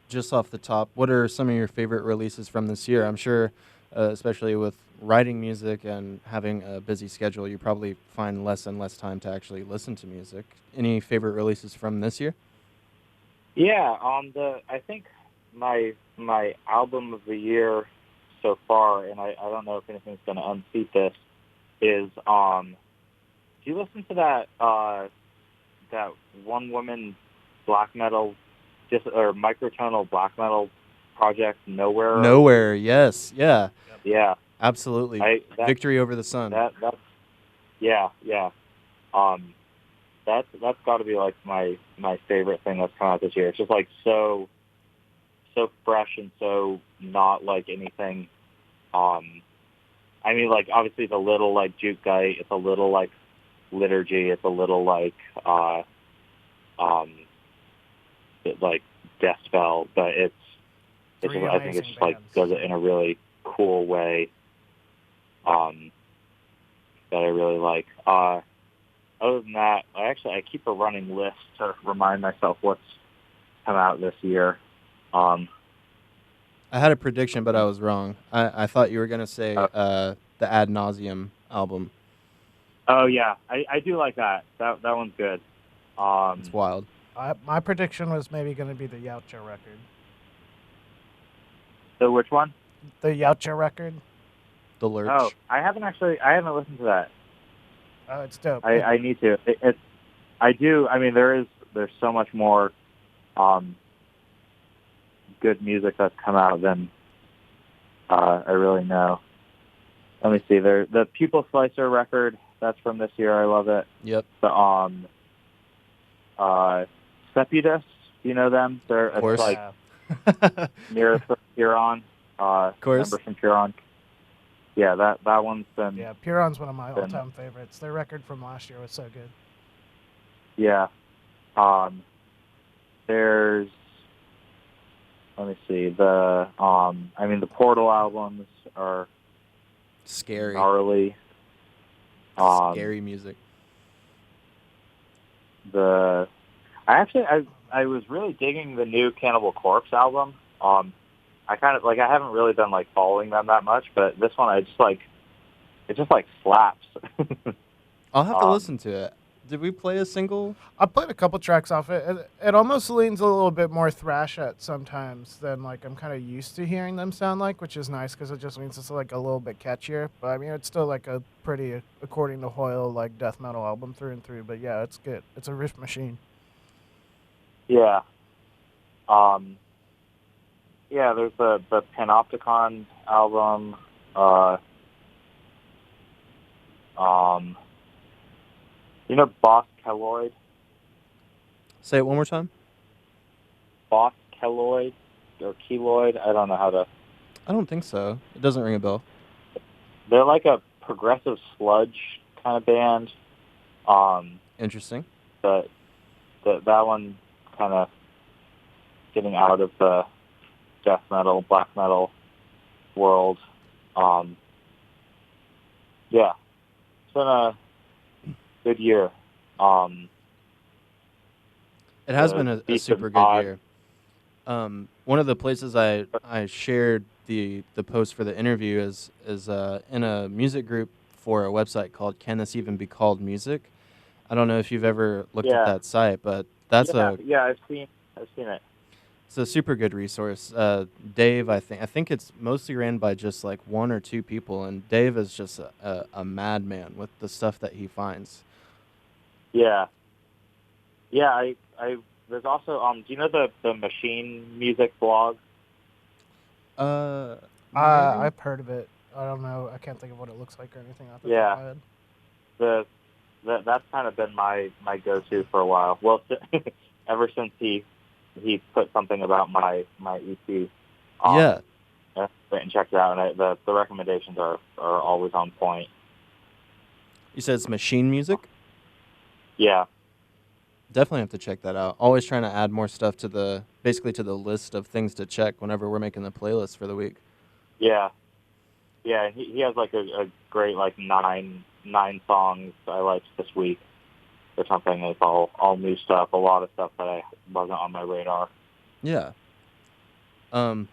Just off the top, what are some of your favorite releases from this year? I'm sure, especially with writing music and having a busy schedule, you probably find less and less time to actually listen to music. Any favorite releases from this year? Yeah, I think my album of the year so far, and I don't know if anything's going to unseat this, is do you listen to that one woman black metal or microtonal black metal project Nowhere? Nowhere, yes, yeah. Yeah. Absolutely. Victory Over the Sun. That's got to be like my favorite thing that's come out this year. It's just like so fresh and so not like anything. Like obviously it's a little like Juke Guy, it's a little like Liturgy, it's a little like like Death Spell, but it's just, I think it's just like does it in a really cool way. That I really like. Other than that, I keep a running list to remind myself what's come out this year. I had a prediction, but I was wrong. I thought you were going to say the Ad Nauseum album. Oh, yeah. I do like that. That one's good. It's wild. My prediction was maybe going to be the Yautja record. The which one? The Yautja record. The Lurch. Oh, I haven't listened to that. Oh, it's dope. I need to. I do. I mean, there's so much more good music that's come out than I really know. Let me see. The Pupil Slicer record, that's from this year. I love it. Yep. The Sepidus, do you know them? They're of course. Like Mirror from Puron. Of course. Members from Puron. Yeah, that one's been... Yeah, Puron's one of my all-time favorites. Their record from last year was so good. Yeah. There's... Let me see. The Portal albums are... Scary. Gnarly. Scary music. I was really digging the new Cannibal Corpse album. I kind of like I haven't really been like following them that much, but this one I just like it just like slaps. I'll have to listen to it. Did we play a single? I played a couple tracks off it. It almost leans a little bit more thrash at sometimes than like I'm kind of used to hearing them sound like, which is nice because it just means it's like a little bit catchier. But I mean, it's still like a pretty, according to Hoyle, like death metal album through and through. But yeah, it's good. It's a riff machine. Yeah. Yeah, there's the Panopticon album. You know Boss Keloid? Say it one more time. Boss Keloid or Keloid? I don't know how to... I don't think so. It doesn't ring a bell. They're like a progressive sludge kind of band. Interesting. But that one kind of getting out of the death metal, black metal world. Yeah, it's been a good year. It has been a super good year. One of the places I shared the post for the interview is in a music group for a website called Can This Even Be Called Music? I don't know if you've ever looked at that site, but that's I've seen it. It's a super good resource. Dave, I think it's mostly ran by just like one or two people, and Dave is just a madman with the stuff that he finds. Yeah. I there's also do you know the Machine Music blog? I've heard of it. I don't know. I can't think of what it looks like or anything off the top of my head. That's kind of been my go-to for a while. Well, ever since he put something about my EP. Yeah. I went and checked it out, and the recommendations are always on point. You said it's Machine Music? Yeah. Definitely have to check that out. Always trying to add more stuff to the list of things to check whenever we're making the playlist for the week. Yeah. Yeah, he has like a great like nine songs I liked this week or something. It's all new stuff, a lot of stuff that wasn't on my radar. Yeah. I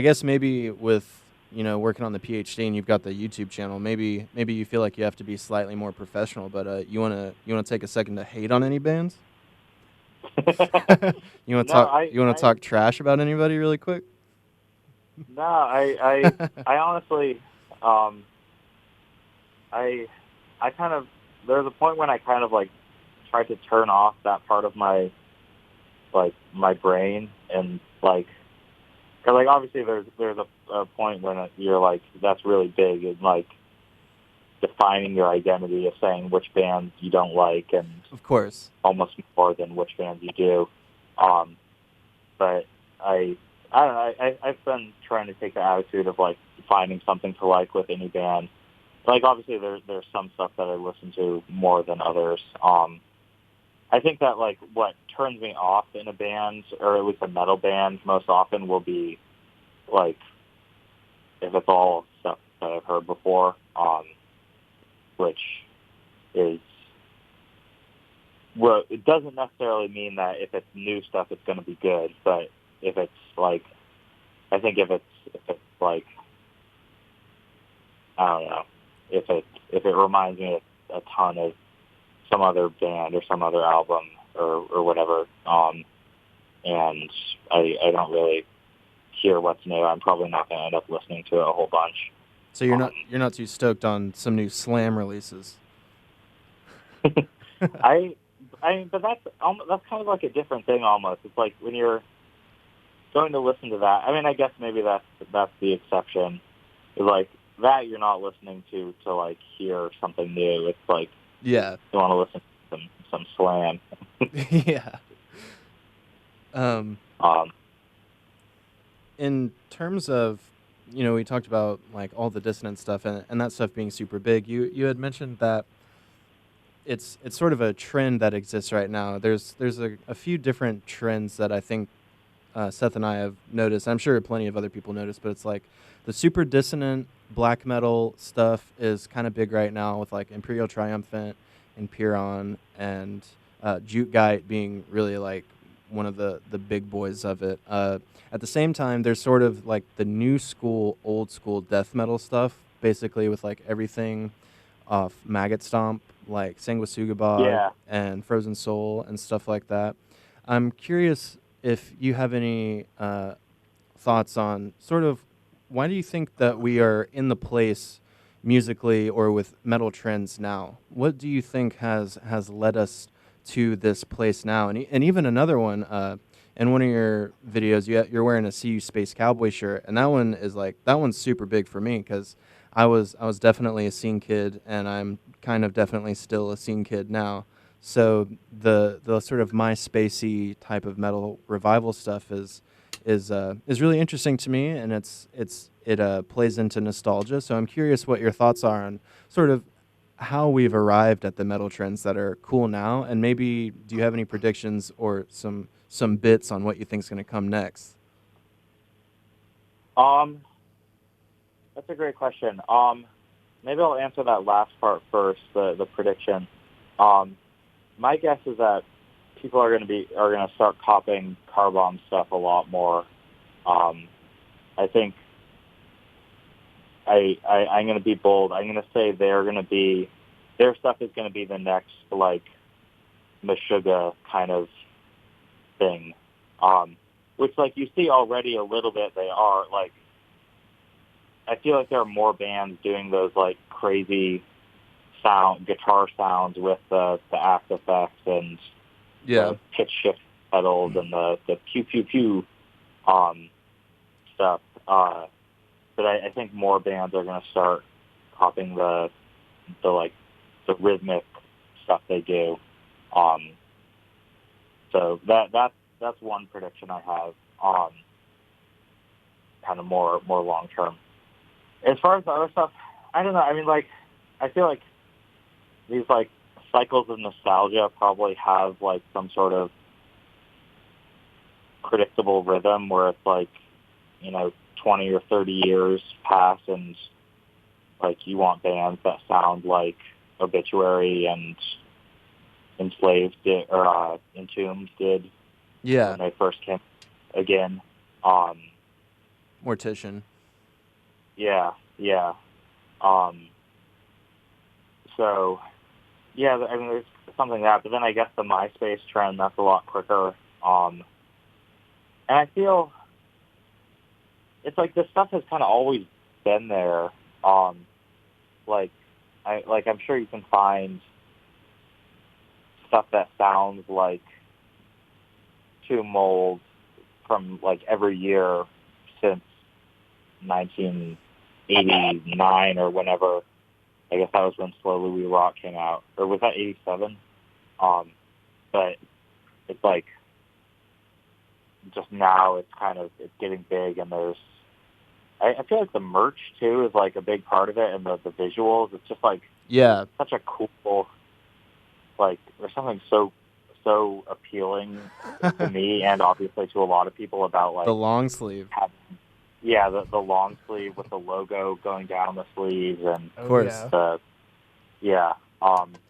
guess maybe with working on the PhD and you've got the YouTube channel, maybe you feel like you have to be slightly more professional, but you wanna take a second to hate on any bands? You wanna talk trash about anybody really quick? No, I honestly, I kind of, there's a point when I kind of like tried to turn off that part of my brain and like, because like obviously there's a point when you're like that's really big and like defining your identity of saying which bands you don't like and of course almost more than which bands you do. But I don't know. I've been trying to take the attitude of like finding something to like with any band. Like obviously there's some stuff that I listen to more than others. I think that like what turns me off in a band, or at least a metal band, most often will be like if it's all stuff that I've heard before, which is well, it doesn't necessarily mean that if it's new stuff it's going to be good, but if it's like, I think if it's like, I don't know, if it reminds me a ton of some other band or some other album or whatever, and I don't really hear what's new, I'm probably not going to end up listening to it a whole bunch. So you're not too stoked on some new Slam releases? I mean, but that's kind of like a different thing almost. It's like when you're going to listen to that. I mean, I guess maybe that's the exception. Is like that you're not listening to like hear something new. It's like you want to listen to some Slam. Yeah. In terms of, we talked about like all the dissonance stuff and that stuff being super big. You had mentioned that it's sort of a trend that exists right now. There's a few different trends that I think Seth and I have noticed. I'm sure plenty of other people noticed, but it's like the super dissonant black metal stuff is kind of big right now with like Imperial Triumphant and Piron and Jute Guide being really like one of the big boys of it. At the same time, there's sort of like the new school, old school death metal stuff, basically with like everything off Maggot Stomp, like Sanguisugabog Yeah. and Frozen Soul and stuff like that. I'm curious if you have any thoughts on sort of why do you think that we are in the place musically or with metal trends now? What do you think has led us to this place now? And even another one, in one of your videos, you're wearing a CU Space Cowboy shirt, and that one is like that one's super big for me because I was definitely a scene kid, and I'm kind of definitely still a scene kid now. So the sort of my spacey type of metal revival stuff is really interesting to me, and it plays into nostalgia. So I'm curious what your thoughts are on sort of how we've arrived at the metal trends that are cool now, and maybe do you have any predictions or some bits on what you think is going to come next? That's a great question. Maybe I'll answer that last part first, the prediction. My guess is that people are going to start copying car bomb stuff a lot more. I think I'm going to be bold. I'm going to say their stuff is going to be the next like Meshuggah kind of thing, which like you see already a little bit. They are like, I feel like there are more bands doing those like crazy guitar sounds with the act effects and the pitch shift pedals and the pew pew pew stuff. But I think more bands are going to start copying the rhythmic stuff they do. So that's one prediction I have. Kind of more long term. As far as the other stuff, I don't know. I mean, like, I feel like these like cycles of nostalgia probably have like some sort of predictable rhythm where it's like, 20 or 30 years pass and like you want bands that sound like Obituary and Enslaved did, or Entombed did when they first came again. Mortician. Yeah. So, yeah, I mean, there's something like that. But then I guess the MySpace trend, that's a lot quicker. And I feel it's like this stuff has kind of always been there. I'm sure you can find stuff that sounds like Tomb Mold from like every year since 1989 or whenever. I guess that was when Slowly We Rock came out, or was that 87? But it's like just now it's getting big, and I feel like the merch too is like a big part of it, and the visuals. It's just like such a cool, like there's something so appealing to me and obviously to a lot of people about like the long sleeve. The long sleeve with the logo going down the sleeves, and of course,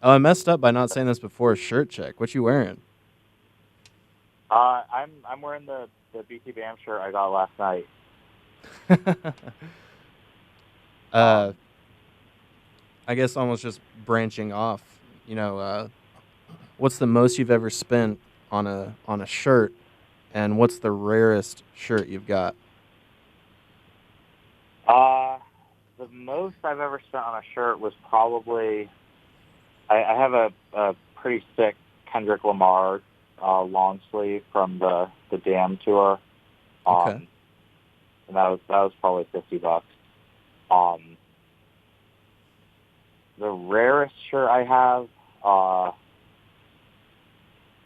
I messed up by not saying this before. Shirt check. What you wearing? I'm wearing the BT Bam shirt I got last night. I guess almost just branching off. What's the most you've ever spent on a shirt, and what's the rarest shirt you've got? The most I've ever spent on a shirt was probably I have a pretty sick Kendrick Lamar long sleeve from the Damn tour. Okay. And that was probably $50. The rarest shirt I have, I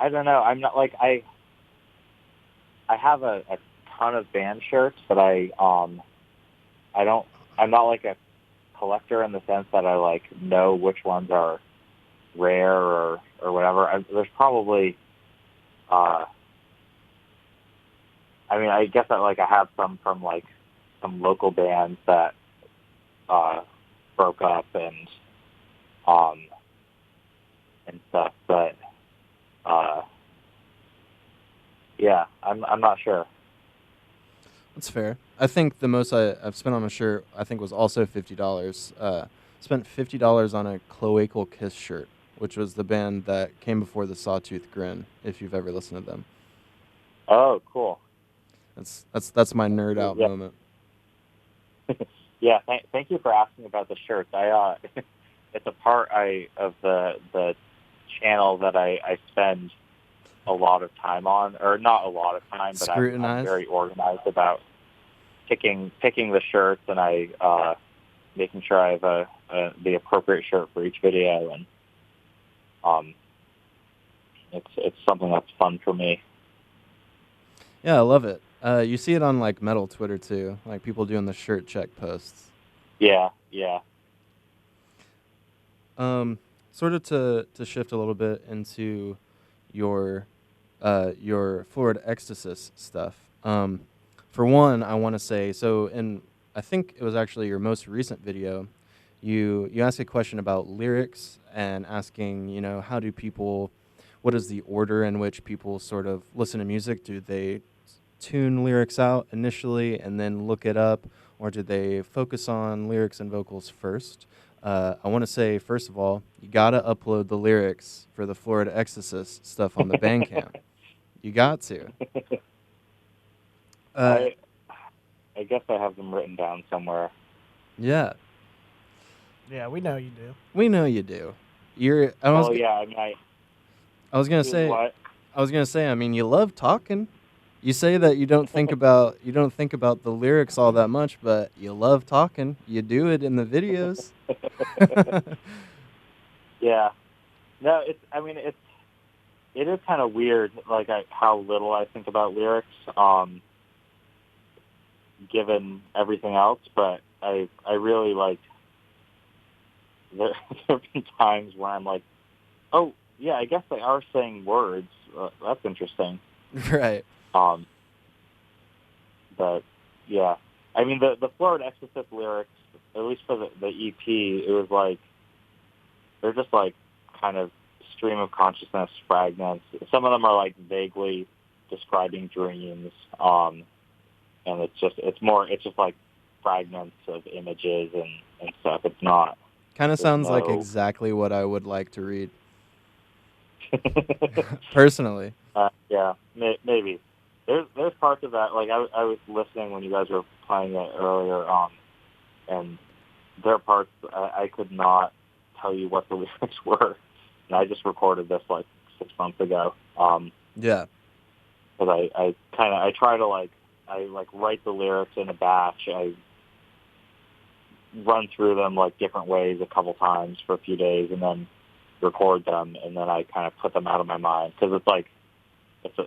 don't know. I'm not like I have a ton of band shirts, but I'm not like a collector in the sense that I like know which ones are rare or whatever. There's probably, I guess that like I have some from like some local bands that broke up and stuff, but Yeah, I'm not sure. That's fair. I think the most I've spent on a shirt, I think, was also $50. Spent $50 on a Cloacal Kiss shirt, which was the band that came before the Sawtooth Grin, if you've ever listened to them. Oh, cool. That's my nerd out Yeah. moment. Yeah, thank you for asking about the shirts. It's a part of the channel that I spend a lot of time on, or not a lot of time, but I'm Scrutinize. very organized about picking the shirts, and making sure I have the appropriate shirt for each video, and it's something that's fun for me. Yeah, I love it. You see it on like metal Twitter too, like people doing the shirt check posts. Yeah. Sort of to shift a little bit into your Florid Ekstasis stuff. For one, I want to say, so in I think it was actually your most recent video, you asked a question about lyrics and asking, how do people, what is the order in which people sort of listen to music? Do they tune lyrics out initially and then look it up, or do they focus on lyrics and vocals first? I want to say, first of all, you gotta upload the lyrics for the Florida Ekstasis stuff on the Bandcamp. You got to. I guess I have them written down somewhere. Yeah, Yeah, we know you do. we know you do. Yeah. I mean, I was gonna say. what? I was gonna say. I mean, you love talking. You say that you don't think about the lyrics all that much, but you love talking. You do it in the videos. Yeah. No, it is kind of weird, like how little I think about lyrics, given everything else. But I really like. There have been times where I'm like, oh yeah, I guess they are saying words. That's interesting. Right. But yeah, I mean the Florid Ekstasis lyrics, at least for the EP, it was like they're just like kind of stream of consciousness fragments. Some of them are like vaguely describing dreams, and it's just like fragments of images and stuff. It's not. Kind of sounds like exactly what I would like to read. Personally. Yeah, maybe. There's parts of that, like I was listening when you guys were playing it earlier, and there are parts I could not tell you what the lyrics were, and I just recorded this like 6 months ago. Yeah. Because I try to I write the lyrics in a batch. I run through them like different ways a couple times for a few days, and then record them, and then I kind of put them out of my mind, because it's like it's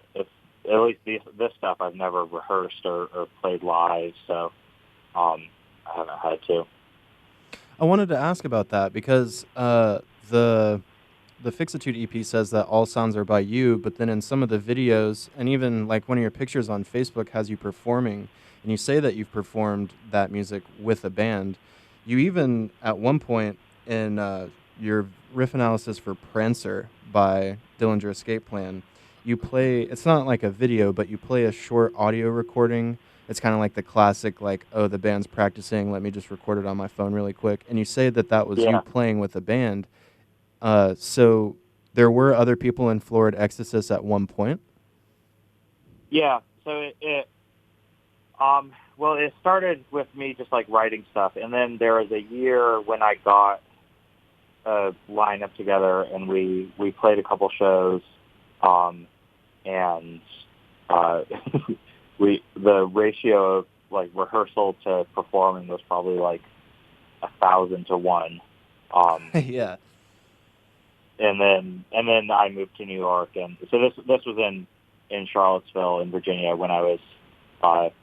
at least this stuff I've never rehearsed or played live, so I haven't had to. I wanted to ask about that because the Fixitude EP says that all sounds are by you, but then in some of the videos, and even like one of your pictures on Facebook has you performing, and you say that you've performed that music with a band. You even, at one point in your riff analysis for Prancer by Dillinger Escape Plan, you play, it's not like a video, but you play a short audio recording. It's kind of like the classic, like, oh, the band's practicing, let me just record it on my phone really quick. And you say that that was you playing with a band. So there were other people in Florid Ekstasis at one point? Yeah, so it started with me just like writing stuff, and then there was a year when I got a lineup together, and we played a couple shows, and the ratio of like rehearsal to performing was probably like 1,000 to 1. Yeah. And then I moved to New York, and so this was in Charlottesville in Virginia when I was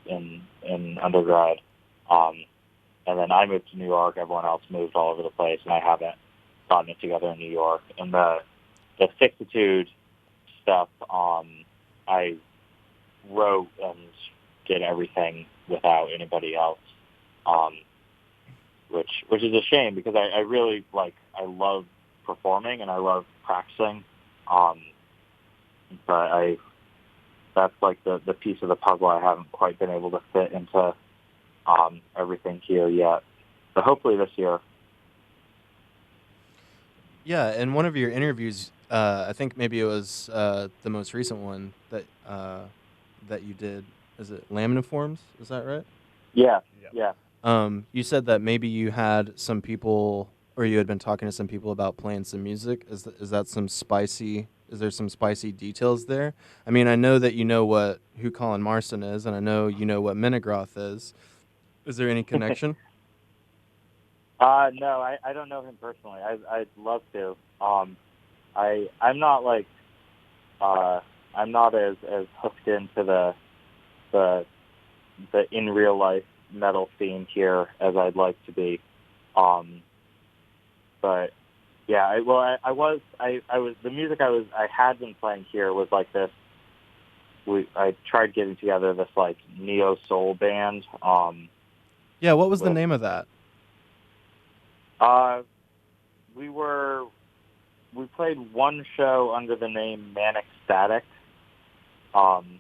in undergrad. And then I moved to New York. Everyone else moved all over the place, and I haven't gotten it together in New York. And the Fixitude stuff, I wrote and did everything without anybody else, which is a shame, because I really I love performing and I love practicing, but that's like the piece of the puzzle I haven't quite been able to fit into everything here yet. But hopefully this year. Yeah, in one of your interviews, I think maybe it was the most recent one that you did. Is it Laminiforms? Is that right? Yeah, Yep. yeah. You said that maybe you had some people, or you had been talking to some people about playing some music. Is that some spicy? Is there some spicy details there? I mean, I know that you know who Colin Marston is, and I know you know what Menegroth is. Is there any connection? No, I don't know him personally. I'd love to. I'm not like I'm not as hooked into the in real life metal scene here as I'd like to be. But yeah, I was the music I had been playing here was like this. I tried getting together this like neo soul band. Yeah, what was the name of that? We played one show under the name Manic Static, and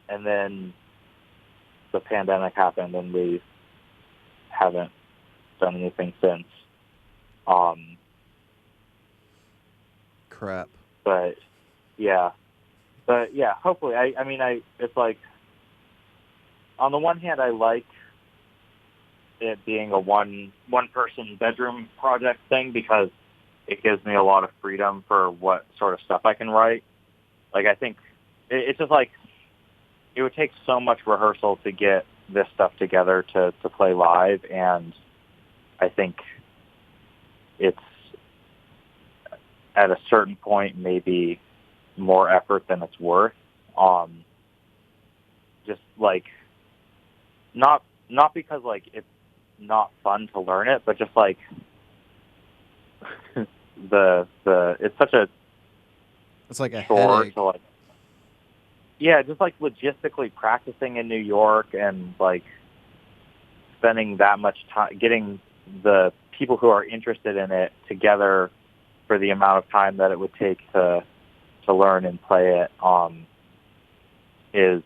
then the pandemic happened, and we haven't done anything since. Crap. But yeah, hopefully, it's like, on the one hand, I like it being a one person bedroom project thing because it gives me a lot of freedom for what sort of stuff I can write. Like, I think it's just like, it would take so much rehearsal to get this stuff together to play live, and I think it's at a certain point maybe more effort than it's worth. Just like not because like it's not fun to learn it, but just like it's such a it's like a chore headache. to like, yeah, just like logistically practicing in New York and like spending that much time getting the people who are interested in it together for the amount of time that it would take to learn and play it is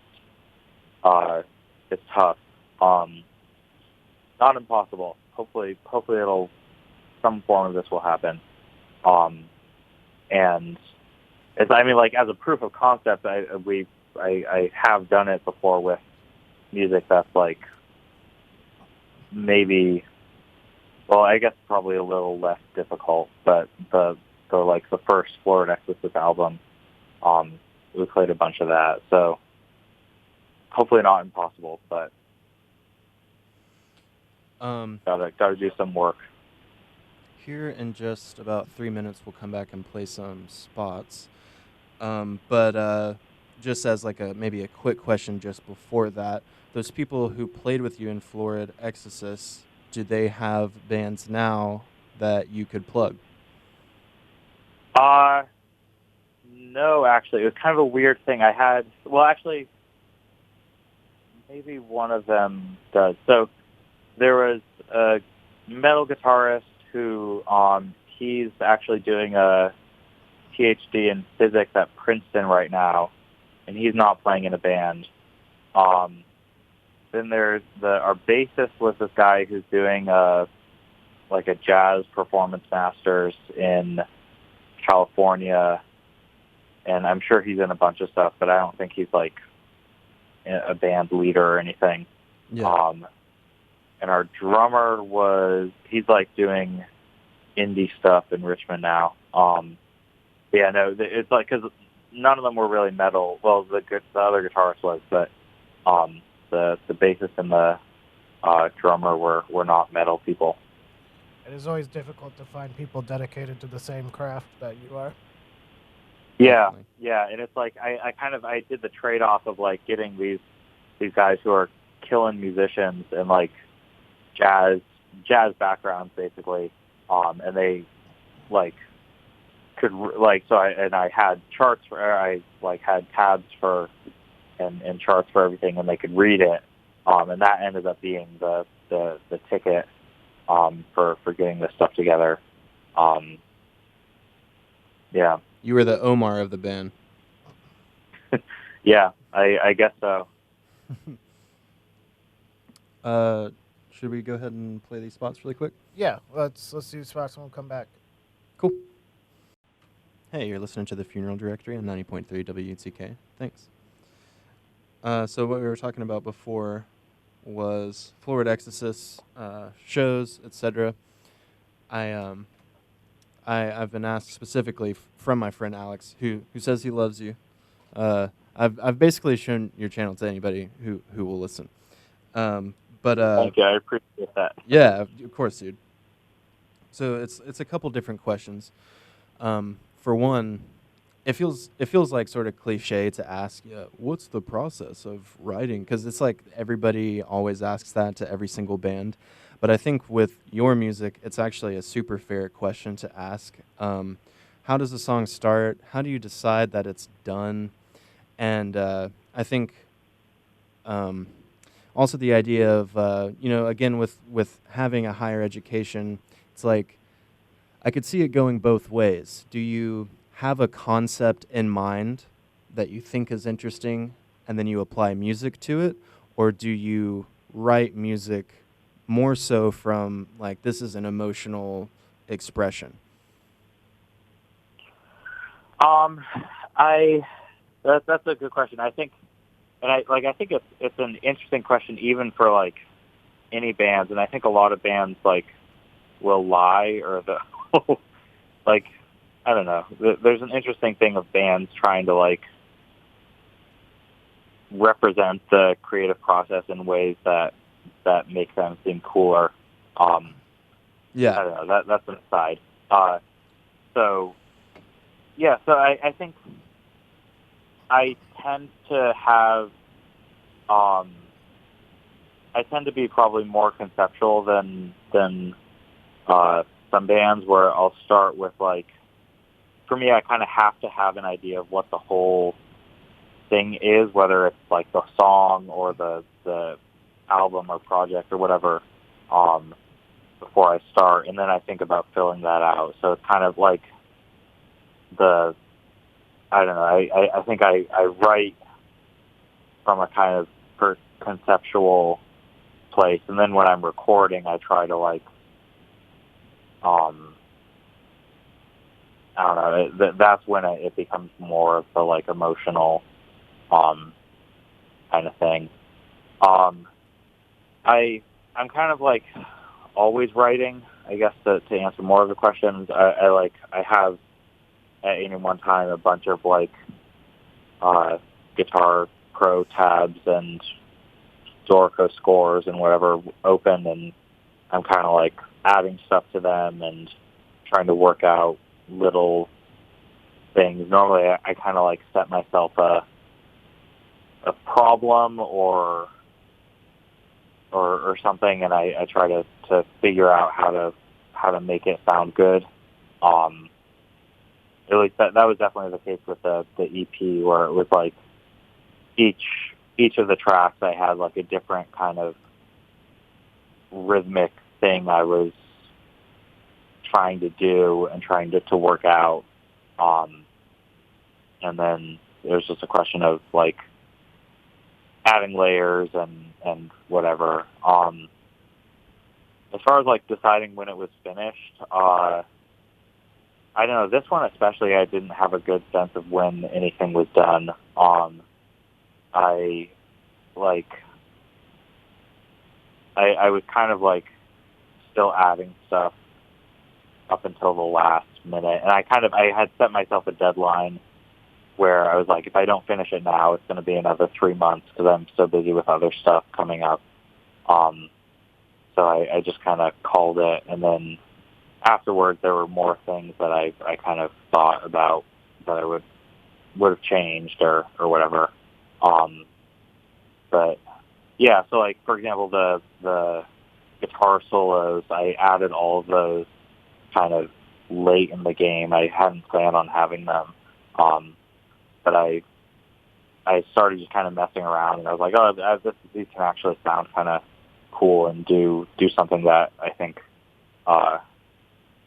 it's tough. Not impossible. Hopefully some form of this will happen. And it's, I mean, like, as a proof of concept, I have done it before with music that's like maybe, well, I guess probably a little less difficult, but the first Florid Ekstasis album, we played a bunch of that, so hopefully not impossible, but gotta do some work. Here in just about 3 minutes, we'll come back and play some spots. But just as like maybe a quick question just before that, those people who played with you in Florid Ekstasis, do they have bands now that you could plug? No, actually. It was kind of a weird thing. I had, well, actually, maybe one of them does. So there was a metal guitarist who, he's actually doing a PhD in physics at Princeton right now, and he's not playing in a band. Then there's our bassist was this guy who's doing a jazz performance masters in California, and I'm sure he's in a bunch of stuff, but I don't think he's like a band leader or anything. Yeah. And our drummer he's like doing indie stuff in Richmond now. Yeah, no, it's like, because none of them were really metal. Well, the other guitarist was, but the bassist and the drummer were not metal people. It is always difficult to find people dedicated to the same craft that you are. Yeah, Definitely. yeah, and it's like I did the trade-off of like getting these guys who are killing musicians and like jazz backgrounds basically, and they like could like, so I had charts I had tabs for and charts for everything, and they could read it, and that ended up being the ticket for getting this stuff together. Yeah. You were the Omar of the band. Yeah, I guess so. Should we go ahead and play these spots really quick? Yeah, let's do spots and we'll come back. Cool. Hey, you're listening to the Funeral Directory on 90.3 WUTK. Thanks. So what we were talking about before was Florid Ekstasis, shows, etc. I've been asked specifically from my friend Alex, who says he loves you. I've basically shown your channel to anybody who will listen. But Thank you. I appreciate that. yeah, of course, dude. So it's a couple different questions. For one, it feels like sort of cliche to ask, what's the process of writing? Because it's like everybody always asks that to every single band. But I think with your music, it's actually a super fair question to ask. How does a song start? How do you decide that it's done? And I think also the idea of, again, with having a higher education, it's like I could see it going both ways. Do you have a concept in mind that you think is interesting and then you apply music to it? Or do you write music more so from, like, this is an emotional expression? That's a good question. I think, and I think it's an interesting question even for like any bands, and I think a lot of bands like will lie or like, I don't know. There's an interesting thing of bands trying to like represent the creative process in ways that make them seem cooler. Yeah. I don't know. That's an aside. So I think I tend to have, I tend to be probably more conceptual than some bands where I'll start with like, for me, I kind of have to have an idea of what the whole thing is, whether it's like the song or the album or project or whatever, before I start, and then I think about filling that out. So it's kind of like I don't know, I think I write from a kind of conceptual place, and then when I'm recording, I try to like, I don't know, that's when it becomes more of the like emotional kind of thing. I'm kind of like always writing, I guess, to answer more of the questions. I have at any one time a bunch of like Guitar Pro tabs and Zorco scores and whatever open, and I'm kind of like adding stuff to them and trying to work out little things. Normally I kind of like set myself a problem or something, and I try to figure out how to make it sound good. At least that was definitely the case with the EP, where it was like each of the tracks I had like a different kind of rhythmic thing I was trying to do and trying to work out. And then it was just a question of like adding layers and whatever. As far as like deciding when it was finished, I don't know, this one especially, I didn't have a good sense of when anything was done. I was kind of like still adding stuff up until the last minute, and I had set myself a deadline where I was like, if I don't finish it now, it's going to be another 3 months because I'm so busy with other stuff coming up. So I just kind of called it, and then afterwards there were more things that I kind of thought about that I would have changed or whatever. But yeah, so like for example, the guitar solos, I added all of those kind of late in the game. I hadn't planned on having them, but I started just kind of messing around, and I was like, oh, these can actually sound kind of cool and do something that I think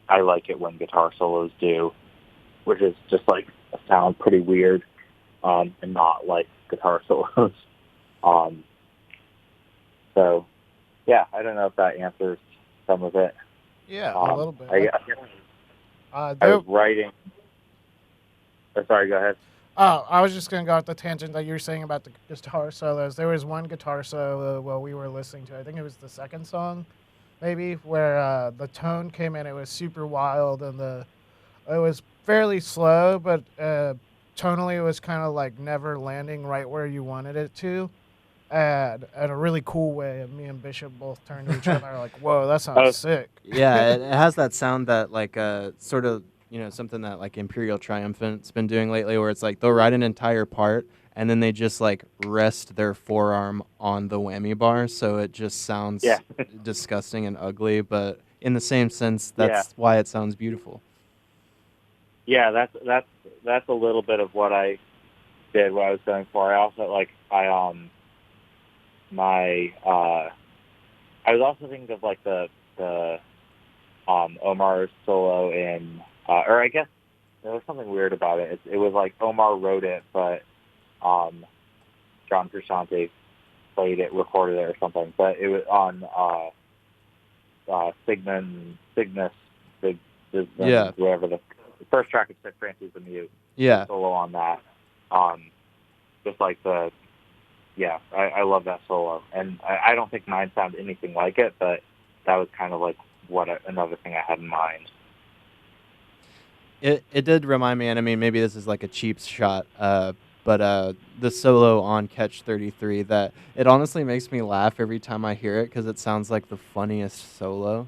I like it when guitar solos do, which is just like sound pretty weird. and not like guitar solos. So yeah, I don't know if that answers some of it. Yeah, a little bit. I was writing. Oh, sorry, go ahead. Oh, I was just going to go off the tangent that you were saying about the guitar solos. There was one guitar solo while we were listening to it. I think it was the second song, maybe, where the tone came in. It was super wild, and it was fairly slow, but tonally it was kind of like never landing right where you wanted it to. And in a really cool way, and me and Bishop both turned to each other like, whoa, that sounds sick. Yeah, it has that sound that like sort of, something that like Imperial Triumphant's been doing lately, where it's like they'll write an entire part and then they just like rest their forearm on the whammy bar, so it just sounds disgusting and ugly, but in the same sense, that's why it sounds beautiful. Yeah, that's a little bit of what I did, what I was going for. I also I was also thinking of like the Omar solo in, or I guess there was something weird about it. It was like Omar wrote it, but John Frusciante played it, recorded it, or something. But it was on Cygnus, whatever the first track of Francis the Mute. Yeah, solo on that. Just like I love that solo, and I don't think mine sounded anything like it, but that was kind of like another thing I had in mind. It did remind me, and I mean, maybe this is like a cheap shot, but the solo on Catch 33, that it honestly makes me laugh every time I hear it because it sounds like the funniest solo.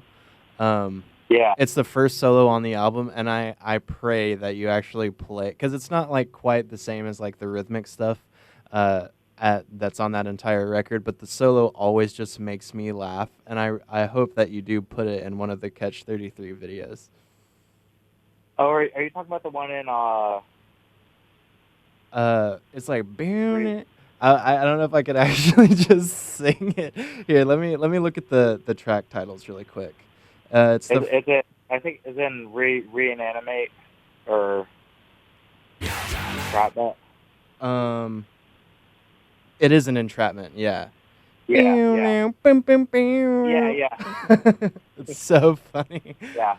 It's the first solo on the album, and I pray that you actually play, because it's not like quite the same as like the rhythmic stuff that's on that entire record, but the solo always just makes me laugh, and I hope that you do put it in one of the Catch 33 videos. Oh, are you talking about the one in it's like I don't know if I could actually just sing it. Here, let me look at the track titles really quick. I think is in Reanimate or Entrapment. It is an Entrapment, yeah. Yeah. It's so funny. Yeah,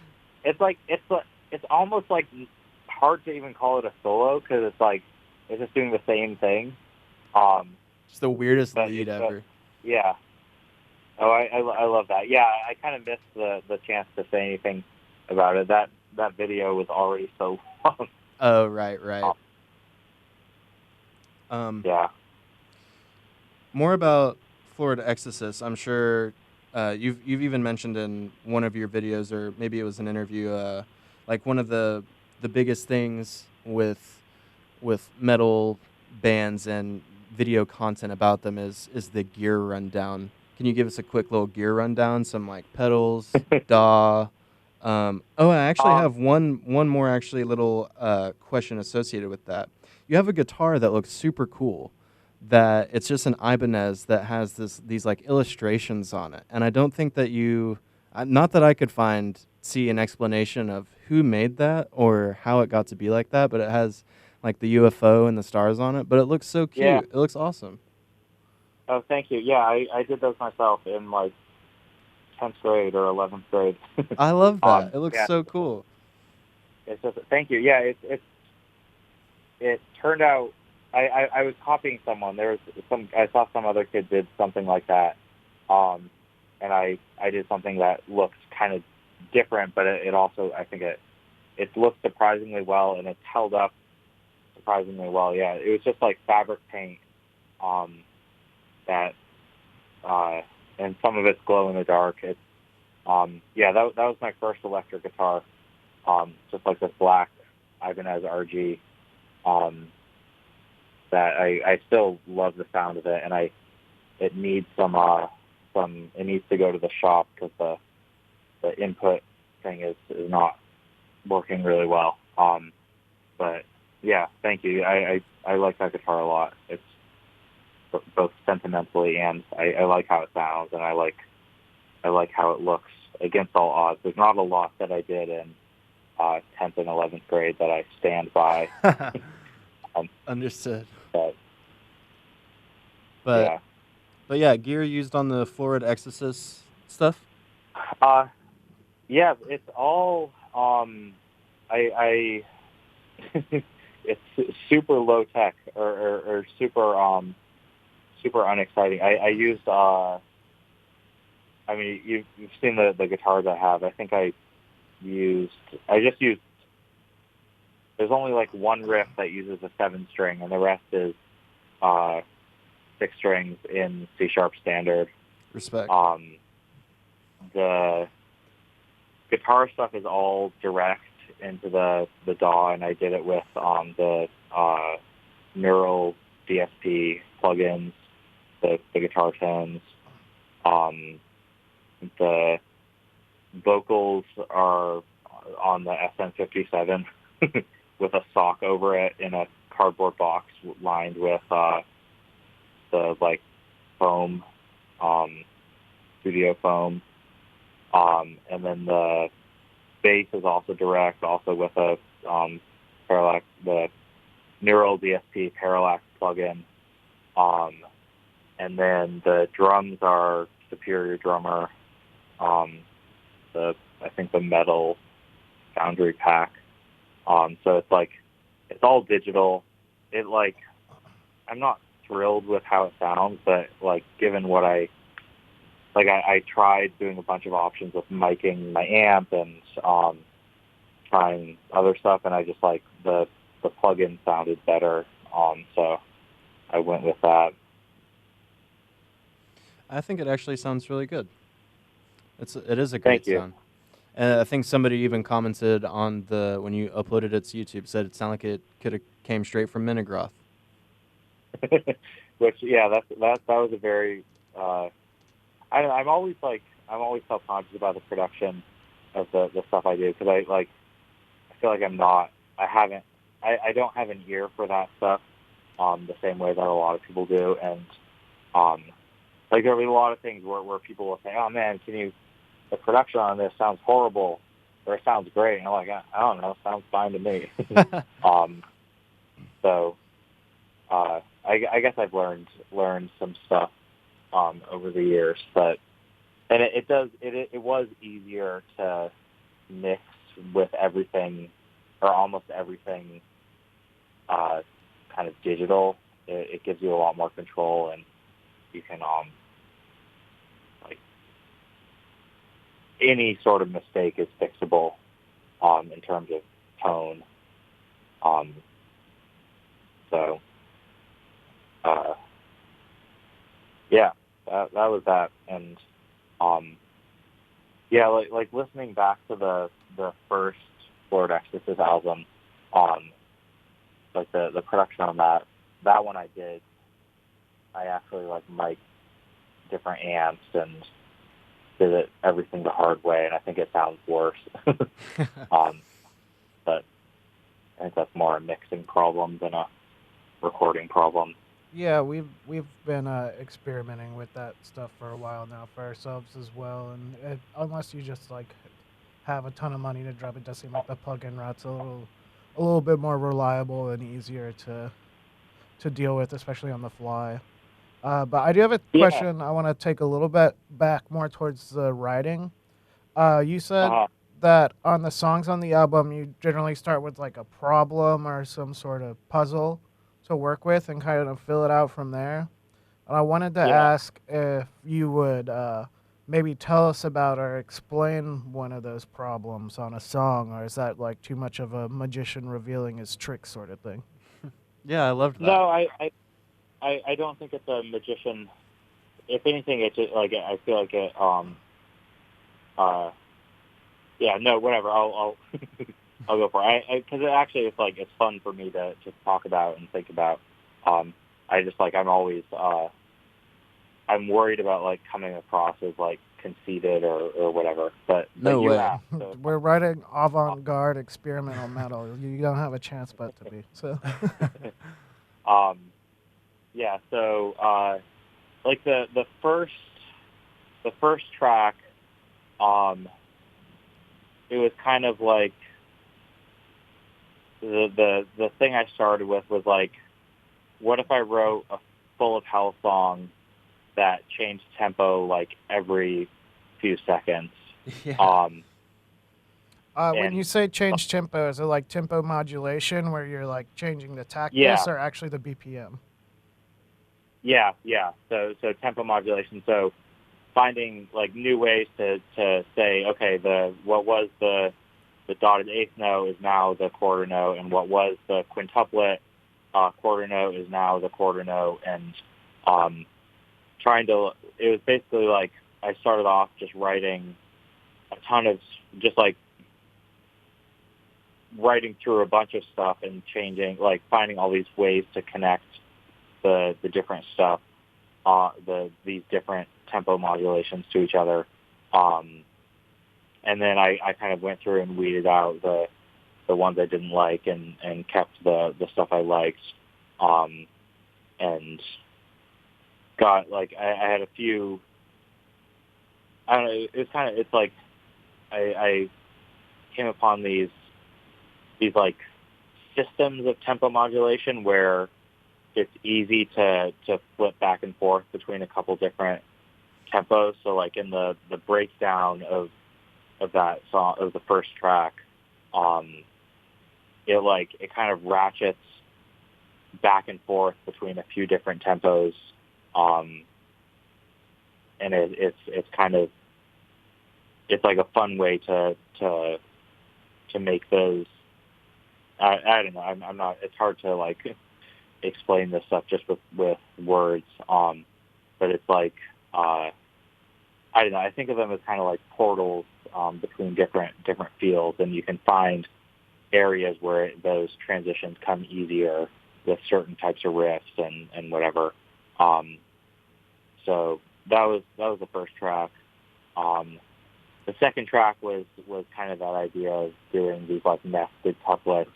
it's almost like hard to even call it a solo because it's like it's just doing the same thing. It's the weirdest lead ever. Yeah. Oh, I love that. Yeah, I kind of missed the chance to say anything about it. That video was already so long. Oh, right. Yeah. More about Florid Ekstasis. I'm sure you've even mentioned in one of your videos, or maybe it was an interview, like one of the biggest things with metal bands and video content about them is the gear rundown. Can you give us a quick little gear rundown? Some like pedals, DAW. I actually have one more actually little question associated with that. You have a guitar that looks super cool. That it's just an Ibanez that has these like illustrations on it, and I don't think that not that I could see an explanation of who made that or how it got to be like that, but it has like the UFO and the stars on it, but it looks so cute. Yeah. It looks awesome. Oh, thank you. Yeah, I did those myself in like 10th grade or 11th grade. I love that. It looks so cool. It's just, thank you. Yeah, it turned out. I was copying someone. I saw some other kid did something like that, and I did something that looked kind of different, but it also, I think it looked surprisingly well, and it's held up surprisingly well. Yeah, it was just like fabric paint, that and some of it's glow in the dark. That was my first electric guitar, just like this black Ibanez RG. That I still love the sound of it, and it needs it needs to go to the shop because the input thing is not working really well. But yeah, thank you. I like that guitar a lot. It's both sentimentally and I like how it sounds, and I like how it looks against all odds. There's not a lot that I did in 10th and 11th grade that I stand by. Understood. But But yeah. but yeah, gear used on the Florid Ekstasis stuff. Yeah, it's all I it's super low tech or super unexciting. I used I mean you've seen the guitars I have. I think I just used there's only like one riff that uses a 7-string and the rest is 6 strings in C# standard. Respect. The guitar stuff is all direct into the DAW, and I did it with the neural DSP plugins, the guitar tones. The vocals are on the SM57 with a sock over it in a cardboard box lined with the like foam, studio foam. And then the bass is also direct, also with a parallax, the neural DSP parallax plugin. And then the drums are Superior Drummer, I think the metal Foundry pack. So it's all digital. I'm not thrilled with how it sounds, but given what I tried doing a bunch of options with miking my amp and trying other stuff, and I just the plugin sounded better, so I went with that. I think it actually sounds really good. It is a great Thank you. sound. And I think somebody even commented on when you uploaded it to YouTube, said it sounded like it could have came straight from Minigroth. Which, yeah, that was a very. I'm always self-conscious about the production of the stuff I do because I feel like I don't have an ear for that stuff the same way that a lot of people do, and there'll be a lot of things where people will say, "Oh man, the production on this sounds horrible," or "It sounds great," and I'm like, I don't know, it sounds fine to me. So I guess I've learned some stuff over the years, and it was easier to mix with everything or almost everything kind of digital. It gives you a lot more control, and you can any sort of mistake is fixable in terms of tone. So yeah, that was that, and yeah, listening back to the first Florid Ekstasis album, the production on that one I actually mic'd different amps and did it everything the hard way, and I think it sounds worse. But I think that's more a mixing problem than a recording problem. Yeah, we've been experimenting with that stuff for a while now for ourselves as well, and unless you just have a ton of money to drop, it does seem like the plug-in route's a little bit more reliable and easier to deal with, especially on the fly. But I do have a question. I want to take a little bit back more towards the writing. You said that on the songs on the album, you generally start with a problem or some sort of puzzle to work with and kind of fill it out from there. And I wanted to ask if you would maybe tell us about or explain one of those problems on a song, or is that too much of a magician revealing his tricks sort of thing? Yeah, I loved that. No, I don't think it's a magician. If anything, it's just, I feel like it. Yeah, no, whatever. I'll I'll go for it. Because actually, it's fun for me to talk about and think about. I just I'm always I'm worried about coming across as conceited or whatever. But No you way. have, so. We're writing avant-garde experimental metal. You don't have a chance but to be. So. Yeah. So the first track, it was kind of the thing I started with was like, what if I wrote a Full of Hell song that changed tempo like every few seconds? Yeah. When you And say change tempo, is it like tempo modulation where you're like changing the yeah, tactness or actually the BPM? yeah. So tempo modulation. So finding like new ways to say, okay, what was the dotted eighth note is now the quarter note, and what was the quintuplet quarter note is now the quarter note, and it was basically like I started off just writing a ton of just like writing through a bunch of stuff and changing, like finding all these ways to connect the different stuff, these different tempo modulations to each other. And then I kind of went through and weeded out the ones I didn't like and kept the stuff I liked. And got like I had a few. I don't know. It's like I came upon these like systems of tempo modulation where it's easy to flip back and forth between a couple different tempos. So like in the breakdown of that song, of the first track, it kind of ratchets back and forth between a few different tempos, and it's like a fun way to make those. I don't know. I'm not. It's hard to like explain this stuff just with words. But it's like I don't know. I think of them as kind of like portals between different fields, and you can find areas where those transitions come easier with certain types of riffs and whatever. So that was the first track. The second track was kind of that idea of doing these like nested couplets,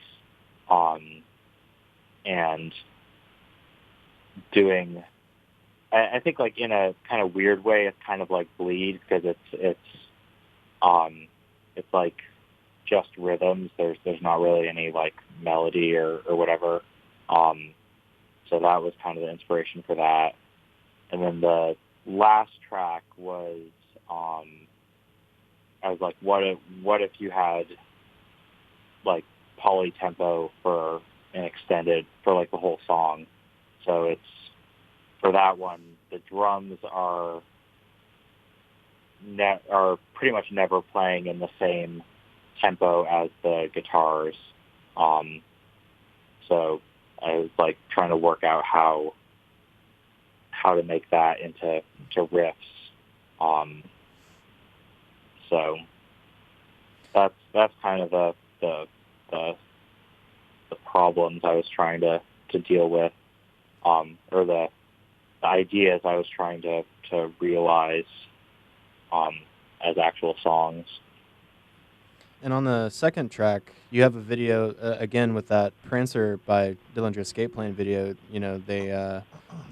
and doing. I think like in a kind of weird way, it's kind of like bleed because it's like just rhythms. There's not really any like melody or whatever. So that was kind of the inspiration for that. And then the last track was I was like, what if you had like polytempo for like the whole song? So it's for that one, the drums are pretty much never playing in the same tempo as the guitars. So I was like trying to work out how to make that into riffs. So that's kind of the problems I was trying to deal with, or the ideas I was trying to realize as actual songs. And on the second track, you have a video again with that Prancer by Dillinger Escape Plan video. You know, the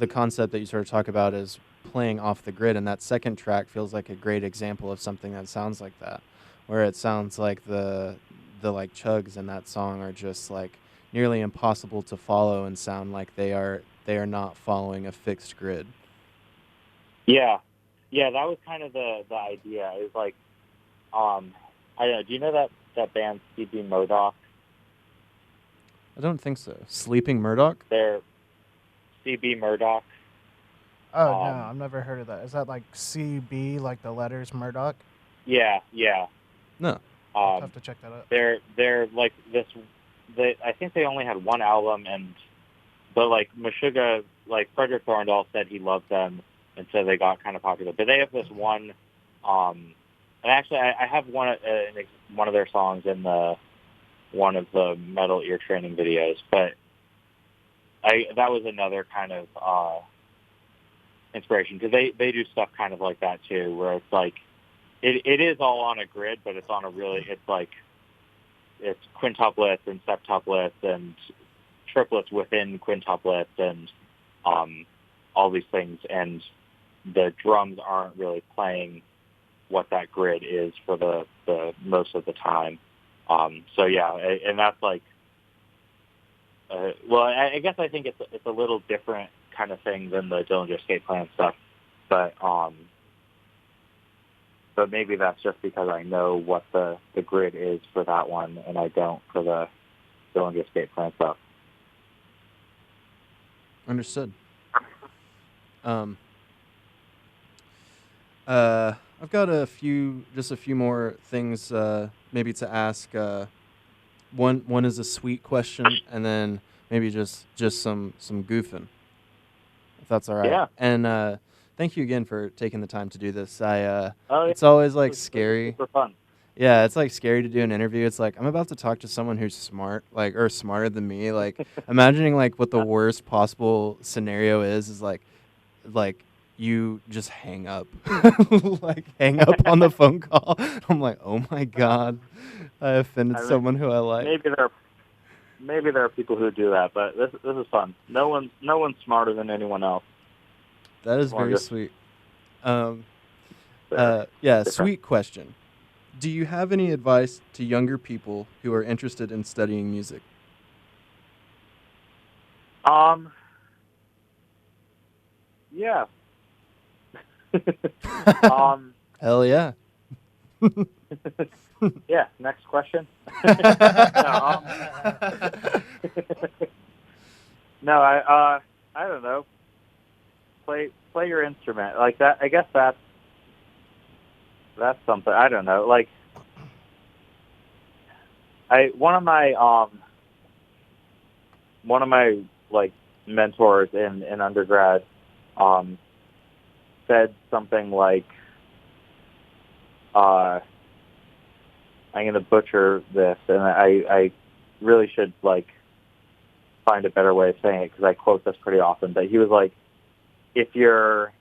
concept that you sort of talk about is playing off the grid, and that second track feels like a great example of something that sounds like that, where it sounds like the like chugs in that song are just like nearly impossible to follow and sound like they are not following a fixed grid. Yeah, that was kind of the idea. It was like, I don't know. Do you know that band CB Murdoch? I don't think so. Sleeping Murdoch? They're CB Murdoch. Oh, no, I've never heard of that. Is that like CB, like the letters Murdoch? Yeah. No. I'll have to check that out. They're like this. I think they only had one album, but like Meshuggah, like Frederick Thorndall said he loved them, and so they got kind of popular. But they have this one. And actually, I have one of their songs in one of the Metal Ear Training videos. But that was another kind of inspiration because they do stuff kind of like that too, where it's like it is all on a grid, but it's quintuplets and septuplets and triplets within quintuplets and all these things, and the drums aren't really playing what that grid is for the most of the time. So yeah, and that's like well, I guess I think it's a little different kind of thing than the Dillinger Escape Plan stuff, but maybe that's just because I know what the grid is for that one, and I don't for the Dillinger Escape Plan stuff. Understood. I've got just a few more things maybe to ask. One is a sweet question, and then maybe just some goofing, if that's all right. Yeah. And thank you again for taking the time to do this. Yeah. It's always like scary. Super fun. Yeah, it's like scary to do an interview. It's like I'm about to talk to someone who's smart, like or smarter than me. Like imagining like what the worst possible scenario is like you just hang up, like hang up on the phone call. I'm like, oh my god, I offended someone who I like. Maybe there are people who do that, but this is fun. No one's smarter than anyone else. That is very sweet. Yeah, sweet question. Do you have any advice to younger people who are interested in studying music? Yeah. Hell yeah. Yeah. Next question. No, I don't know. Play your instrument like that. I guess that's something. I don't know. Like one of my like mentors in undergrad said something like, I'm going to butcher this, and I really should like find a better way of saying it because I quote this pretty often. But he was like, if you're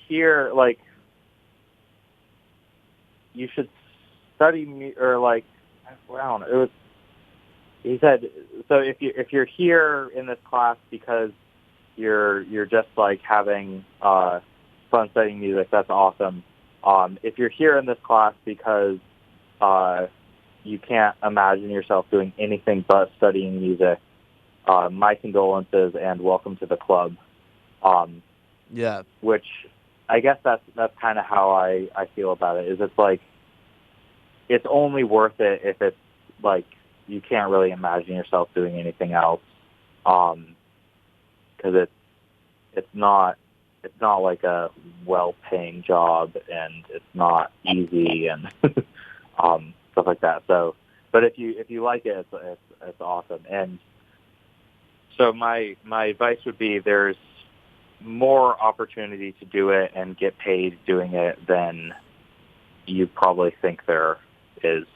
here, like you should study or like I don't know. It was. He said, so if you're here in this class because you're just like having fun studying music, that's awesome. If you're here in this class because you can't imagine yourself doing anything but studying music, my condolences and welcome to the club. Yeah. Which I guess that's kind of how I feel about it. Is it's like it's only worth it if it's like you can't really imagine yourself doing anything else, because it's not like a well-paying job and it's not easy and stuff like that. So, but if you like it, it's awesome. And so my advice would be there's more opportunity to do it and get paid doing it than you probably think there is.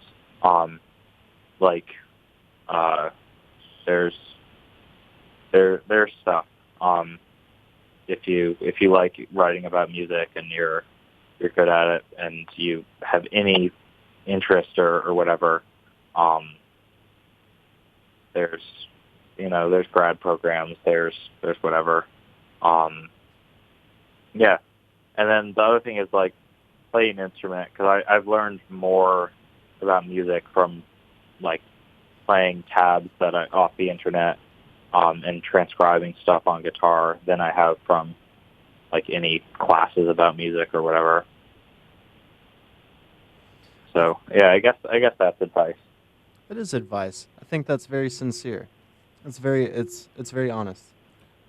There's stuff. If you like writing about music and you're good at it and you have any interest or whatever, there's grad programs, there's whatever. Yeah. And then the other thing is like play an instrument, because I've learned more about music from like playing tabs off the internet and transcribing stuff on guitar than I have from like any classes about music or whatever. So yeah, I guess that's advice. It is advice. I think that's very sincere. It's very honest.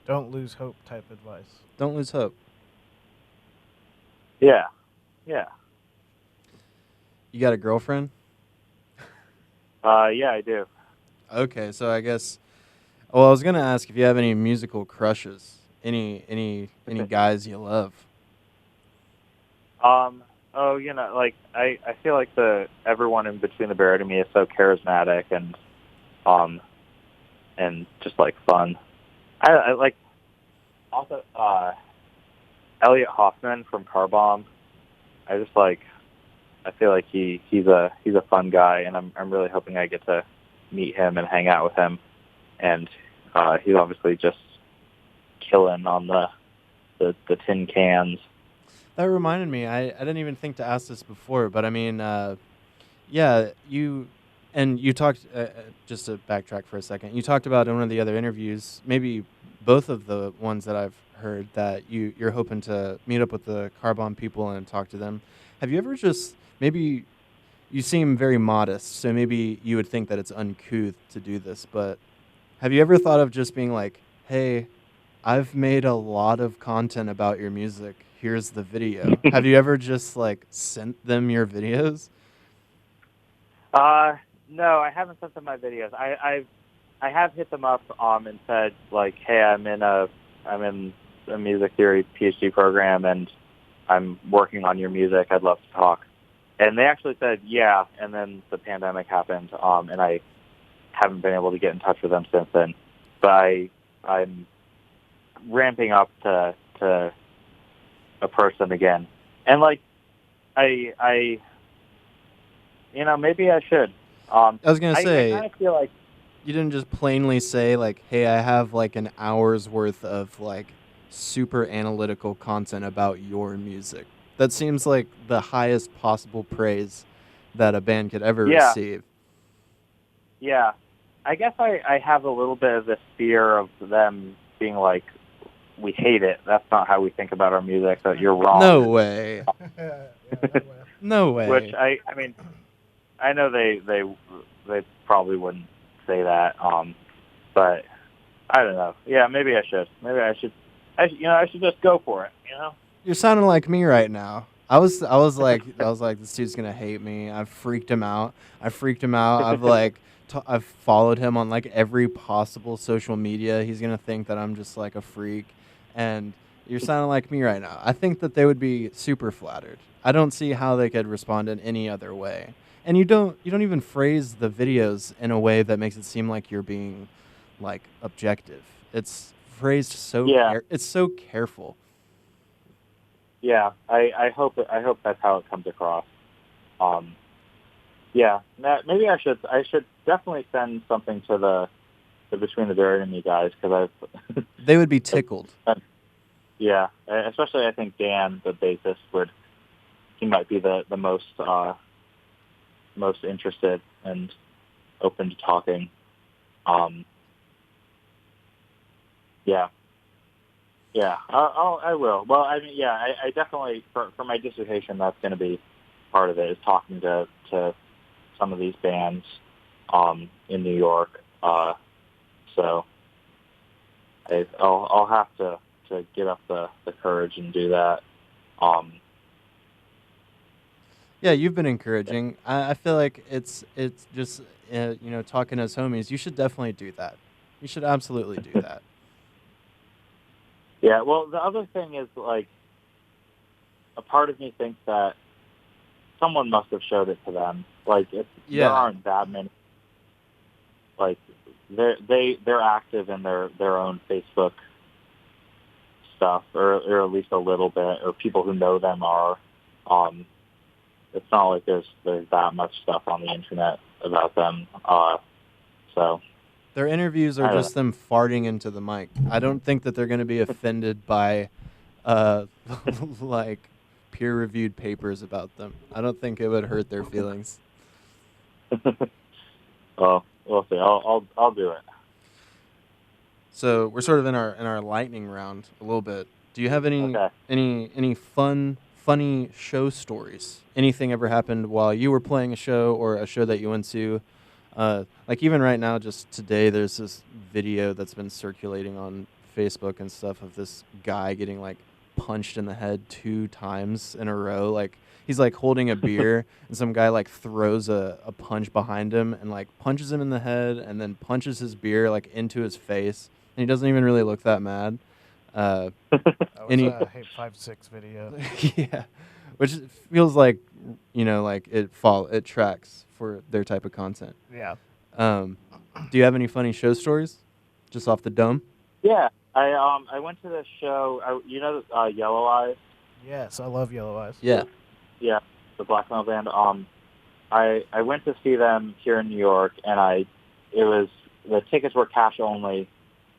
Don't lose hope type advice. Don't lose hope. Yeah. Yeah. You got a girlfriend? Yeah, I do. Okay, so I guess. Well, I was gonna ask if you have any musical crushes, any guys you love. Oh, like I feel like everyone in Between the Buried and Me is so charismatic and just like fun. I like also Elliot Hoffman from Car Bomb. I feel like he's a fun guy, and I'm really hoping I get to meet him and hang out with him. And he's obviously just killing on the tin cans. That reminded me. I didn't even think to ask this before, but I mean, yeah, you And you talked, just to backtrack for a second, you talked about in one of the other interviews, maybe both of the ones that I've heard, that you're hoping to meet up with the Car Bomb people and talk to them. Have you ever just, maybe you seem very modest, so maybe you would think that it's uncouth to do this, but have you ever thought of just being like, hey, I've made a lot of content about your music. Here's the video. Have you ever just like sent them your videos? No, I haven't sent them my videos. I have hit them up and said like, hey, I'm in a music theory PhD program and I'm working on your music. I'd love to talk. And they actually said yeah, and then the pandemic happened, and I haven't been able to get in touch with them since then. But I'm ramping up to approach them again. And like I maybe I should. I was gonna say, I kind of feel like you didn't just plainly say like, hey, I have like an hour's worth of like super analytical content about your music. That seems like the highest possible praise that a band could ever receive. Yeah. I guess I have a little bit of this fear of them being like, we hate it. That's not how we think about our music. That you're wrong. No way. No way. Which I mean, I know they probably wouldn't say that. But I don't know. Yeah, maybe I should. I should just go for it. You're sounding like me right now. I was like, this dude's gonna hate me. I've freaked him out. I've followed him on like every possible social media. He's gonna think that I'm just like a freak. And you're sounding like me right now. I think that they would be super flattered. I don't see how they could respond in any other way. And you don't even phrase the videos in a way that makes it seem like you're being like objective. It's phrased so it's so careful. Yeah, I hope that's how it comes across. Yeah, maybe I should definitely send something to the Between the Buried and Me guys, because they would be tickled. Yeah, especially I think Dan, the bassist, he might be the most interested and open to talking. Yeah, I will. Well, I mean, yeah, I definitely, for my dissertation, that's going to be part of it, is talking to some of these bands in New York. So I'll have to get up the courage and do that. Yeah, you've been encouraging. I feel like it's just, talking as homies. You should definitely do that. You should absolutely do that. Yeah, well, the other thing is, like, a part of me thinks that someone must have showed it to them. Like, there aren't that many. Like, they're active in their own Facebook stuff, or at least a little bit, or people who know them are. It's not like there's that much stuff on the internet about them. So. Their interviews are just them farting into the mic. I don't think that they're going to be offended by, like, peer-reviewed papers about them. I don't think it would hurt their feelings. Well, we'll see. I'll do it. So we're sort of in our lightning round a little bit. Do you have any funny show stories? Anything ever happened while you were playing a show, or a show that you went to? Like even right now, just today, there's this video that's been circulating on Facebook and stuff of this guy getting like punched in the head 2 times in a row. Like he's like holding a beer and some guy like throws a punch behind him and like punches him in the head and then punches his beer like into his face. And he doesn't even really look that mad. That was a Hate 5-6 video. Yeah. Which feels like, like it tracks for their type of content. Yeah. Do you have any funny show stories, just off the dome? Yeah, I went to this show. Yellow Eyes. Yes, I love Yellow Eyes. Yeah. Yeah, the black metal band. I went to see them here in New York, and the tickets were cash only.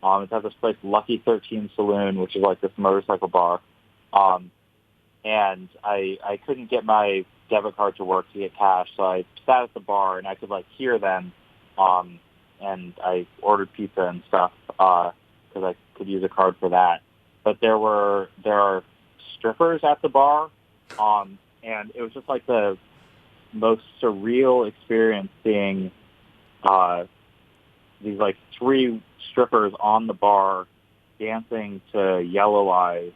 It's at this place, Lucky 13 Saloon, which is like this motorcycle bar. And I couldn't get my debit card to work to get cash. So I sat at the bar and I could like hear them, and I ordered pizza and stuff because I could use a card for that. But there are strippers at the bar, and it was just like the most surreal experience seeing these like 3 strippers on the bar dancing to Yellow Eyes.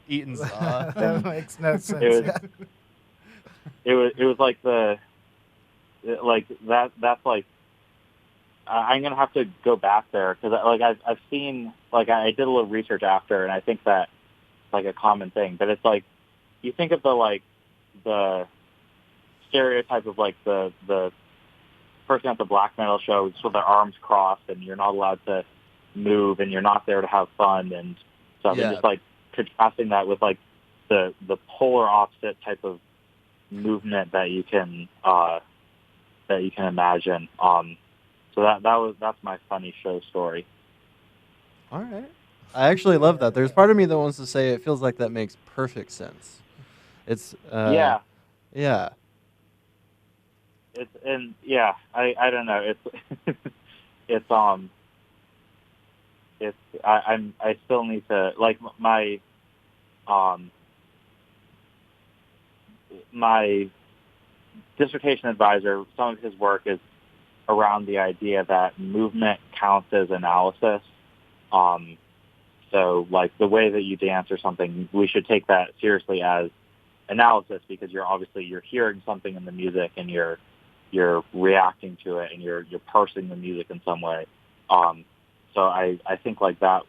Eating saw. That makes no sense. It was like that's like I'm gonna have to go back there because like I've seen, like I did a little research after, and I think that like a common thing, but it's like you think of the stereotype of like the person at the black metal show with their arms crossed and you're not allowed to move and you're not there to have fun and stuff. Yeah. And just like contrasting that with like the polar opposite type of movement that you can imagine. So that's my funny show story. All right. I actually love that. There's part of me that wants to say it feels like that makes perfect sense. It's yeah. It's I don't know. I still need to like my dissertation advisor. Some of his work is around the idea that movement counts as analysis. So like the way that you dance or something, we should take that seriously as analysis because you're hearing something in the music and you're reacting to it and you're parsing the music in some way. So I think like that,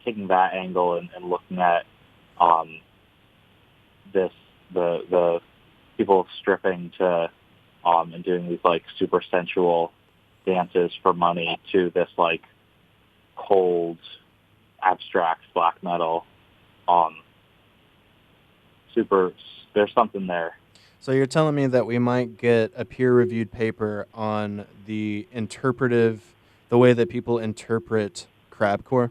taking that angle and looking at the people stripping to and doing these like super sensual dances for money to this like cold abstract black metal, there's something there. So you're telling me that we might get a peer-reviewed paper on the way that people interpret crabcore?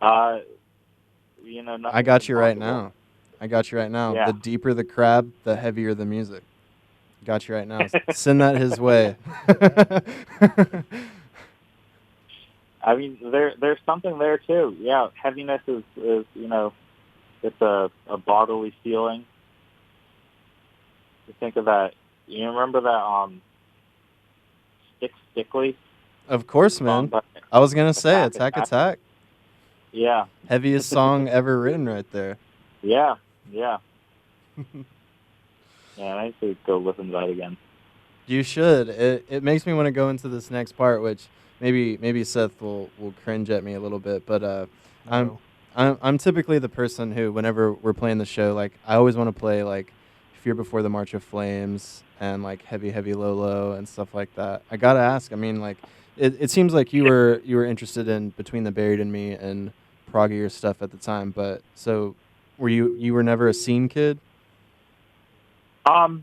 I got you right now. Yeah. The deeper the crab, the heavier the music. Got you right now. Send that his way. I mean, there's something there too. Yeah, heaviness is it's a bodily feeling. You think of that. You remember that Stickly? Of course, man. I was gonna say Attack. Yeah. Heaviest song ever written, right there. Yeah. Yeah, I need to go listen to that again. You should. It makes me want to go into this next part, which maybe Seth will cringe at me a little bit, but I'm typically the person who, whenever we're playing the show, like I always want to play like Fear Before the March of Flames and like Heavy Low and stuff like that. I gotta ask. I mean, like it seems like you were interested in Between the Buried and Me and proggier stuff at the time, but so you were never a scene kid? I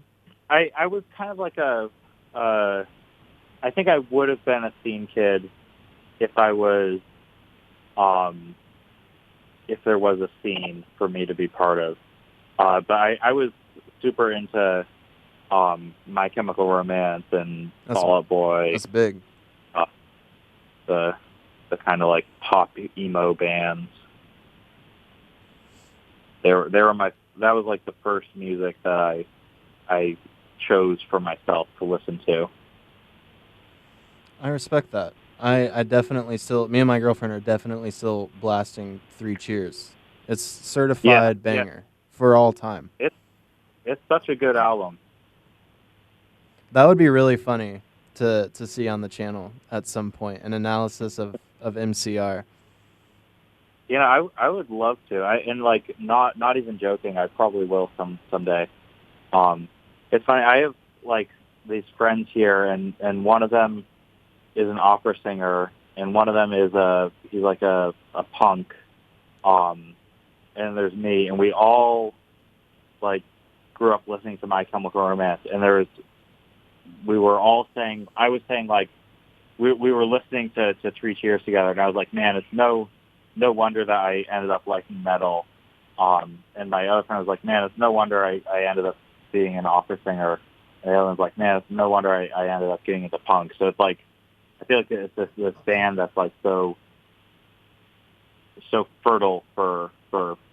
was kind of like I think I would have been a scene kid if I was, if there was a scene for me to be part of. But I was super into My Chemical Romance and Fall Out Boy. That's big. The kind of like pop emo bands. That was like the first music that I chose for myself to listen to. I respect that. I definitely still, me and my girlfriend are definitely still blasting 3 Cheers. It's certified banger for all time. It's such a good album. That would be really funny to see on the channel at some point, an analysis of MCR. You know, I would love to. And like not even joking, I probably will someday. It's funny. I have like these friends here, and one of them is an opera singer, and one of them is he's like a punk. And there's me, and we all like grew up listening to My Chemical Romance, and we were all saying, I was saying like we were listening to 3 Cheers together, and I was like, man, it's no wonder that I ended up liking metal, And my other friend was like, man, it's no wonder I ended up being an opera singer. And the other one's like, man, it's no wonder I ended up getting into punk. So it's like, I feel like it's this band that's like so fertile for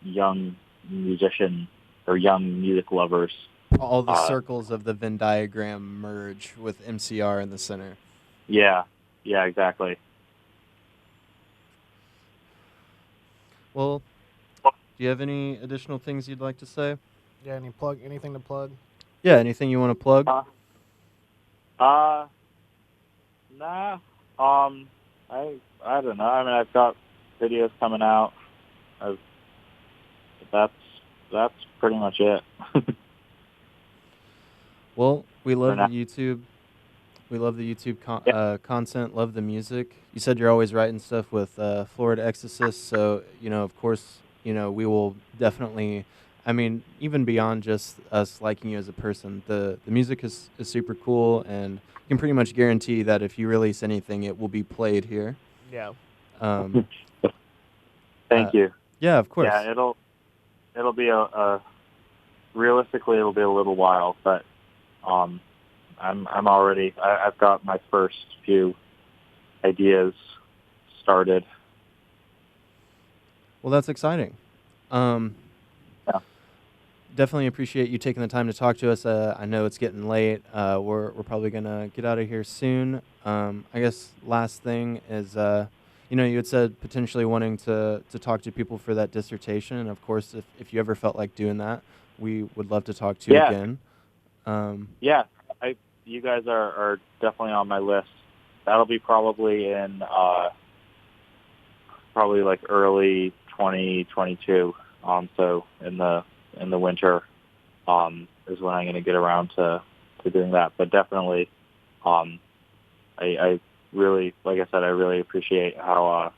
young musician or young music lovers. All the circles of the Venn diagram merge with MCR in the center. Yeah, exactly. Well, do you have any additional things you'd like to say? Yeah, anything to plug? Yeah, anything you want to plug? Nah. I don't know. I mean, I've got videos coming out. That's pretty much it. Well, we love the YouTube. We love the YouTube content. Love the music. You said you're always writing stuff with Florid, Ekstasis. So of course, we will definitely. I mean, even beyond just us liking you as a person, the music is super cool, and you can pretty much guarantee that if you release anything, it will be played here. Yeah. Thank you. Yeah, of course. Yeah, it'll be realistically it'll be a little while, but I'm already I've got my first few ideas started. Well, that's exciting. Yeah. Definitely appreciate you taking the time to talk to us. I know it's getting late. We're probably gonna get out of here soon. I guess last thing is, you had said potentially wanting to talk to people for that dissertation, and of course, if you ever felt like doing that, we would love to talk to you again. Yeah, you guys are definitely on my list. That'll be probably in like early 2022. So in the winter is when I'm going to get around to doing that. But definitely, I really, like I said, I really appreciate how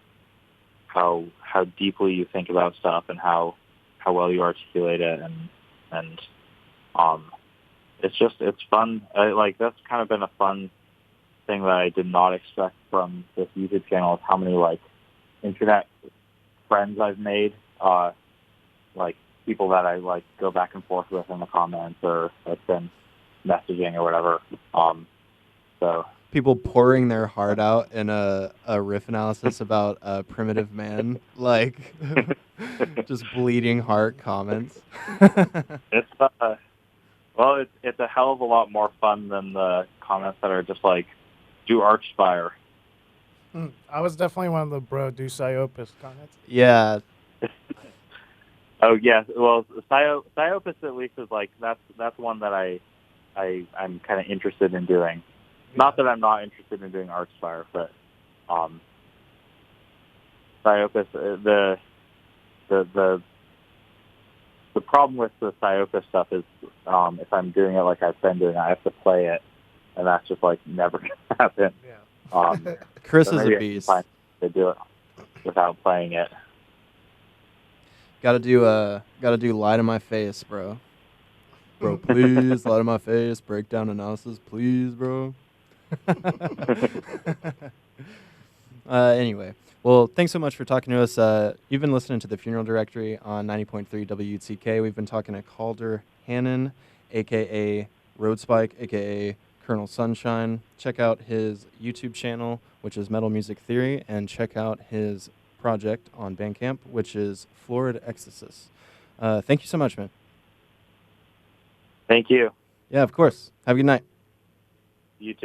deeply you think about stuff and how well you articulate it, and it's fun. That's kind of been a fun thing that I did not expect from this YouTube channel, is how many internet friends I've made, people that I go back and forth with in the comments, or have been messaging or whatever. So people pouring their heart out in a riff analysis about Primitive Man, just bleeding heart comments. It's it's a hell of a lot more fun than the comments that are just do Archspire. I was definitely one of the bro do Psyopus comments. Yeah. Oh yeah, well, Psyopus at least is that's one that I'm kind of interested in doing. Yeah. Not that I'm not interested in doing Archspire, but Psyopus, the problem with the Psyopus stuff is if I'm doing it like I've been doing it, I have to play it, and that's just never gonna happen. Yeah. Chris is a beast. To do it without playing it. Gotta do lie to my face, bro. Bro, please, lie to my face. Breakdown analysis, please, bro. Anyway, well, thanks so much for talking to us. You've been listening to the Funeral Directory on 90.3 WUTK. We've been talking to Calder Hannan, a.k.a. Roadspike, a.k.a. Colonel Sunshine. Check out his YouTube channel, which is Metal Music Theory, and check out his project on Bandcamp, which is Florid Ekstasis. Thank you so much, man. Thank you. Yeah, of course. Have a good night. You too.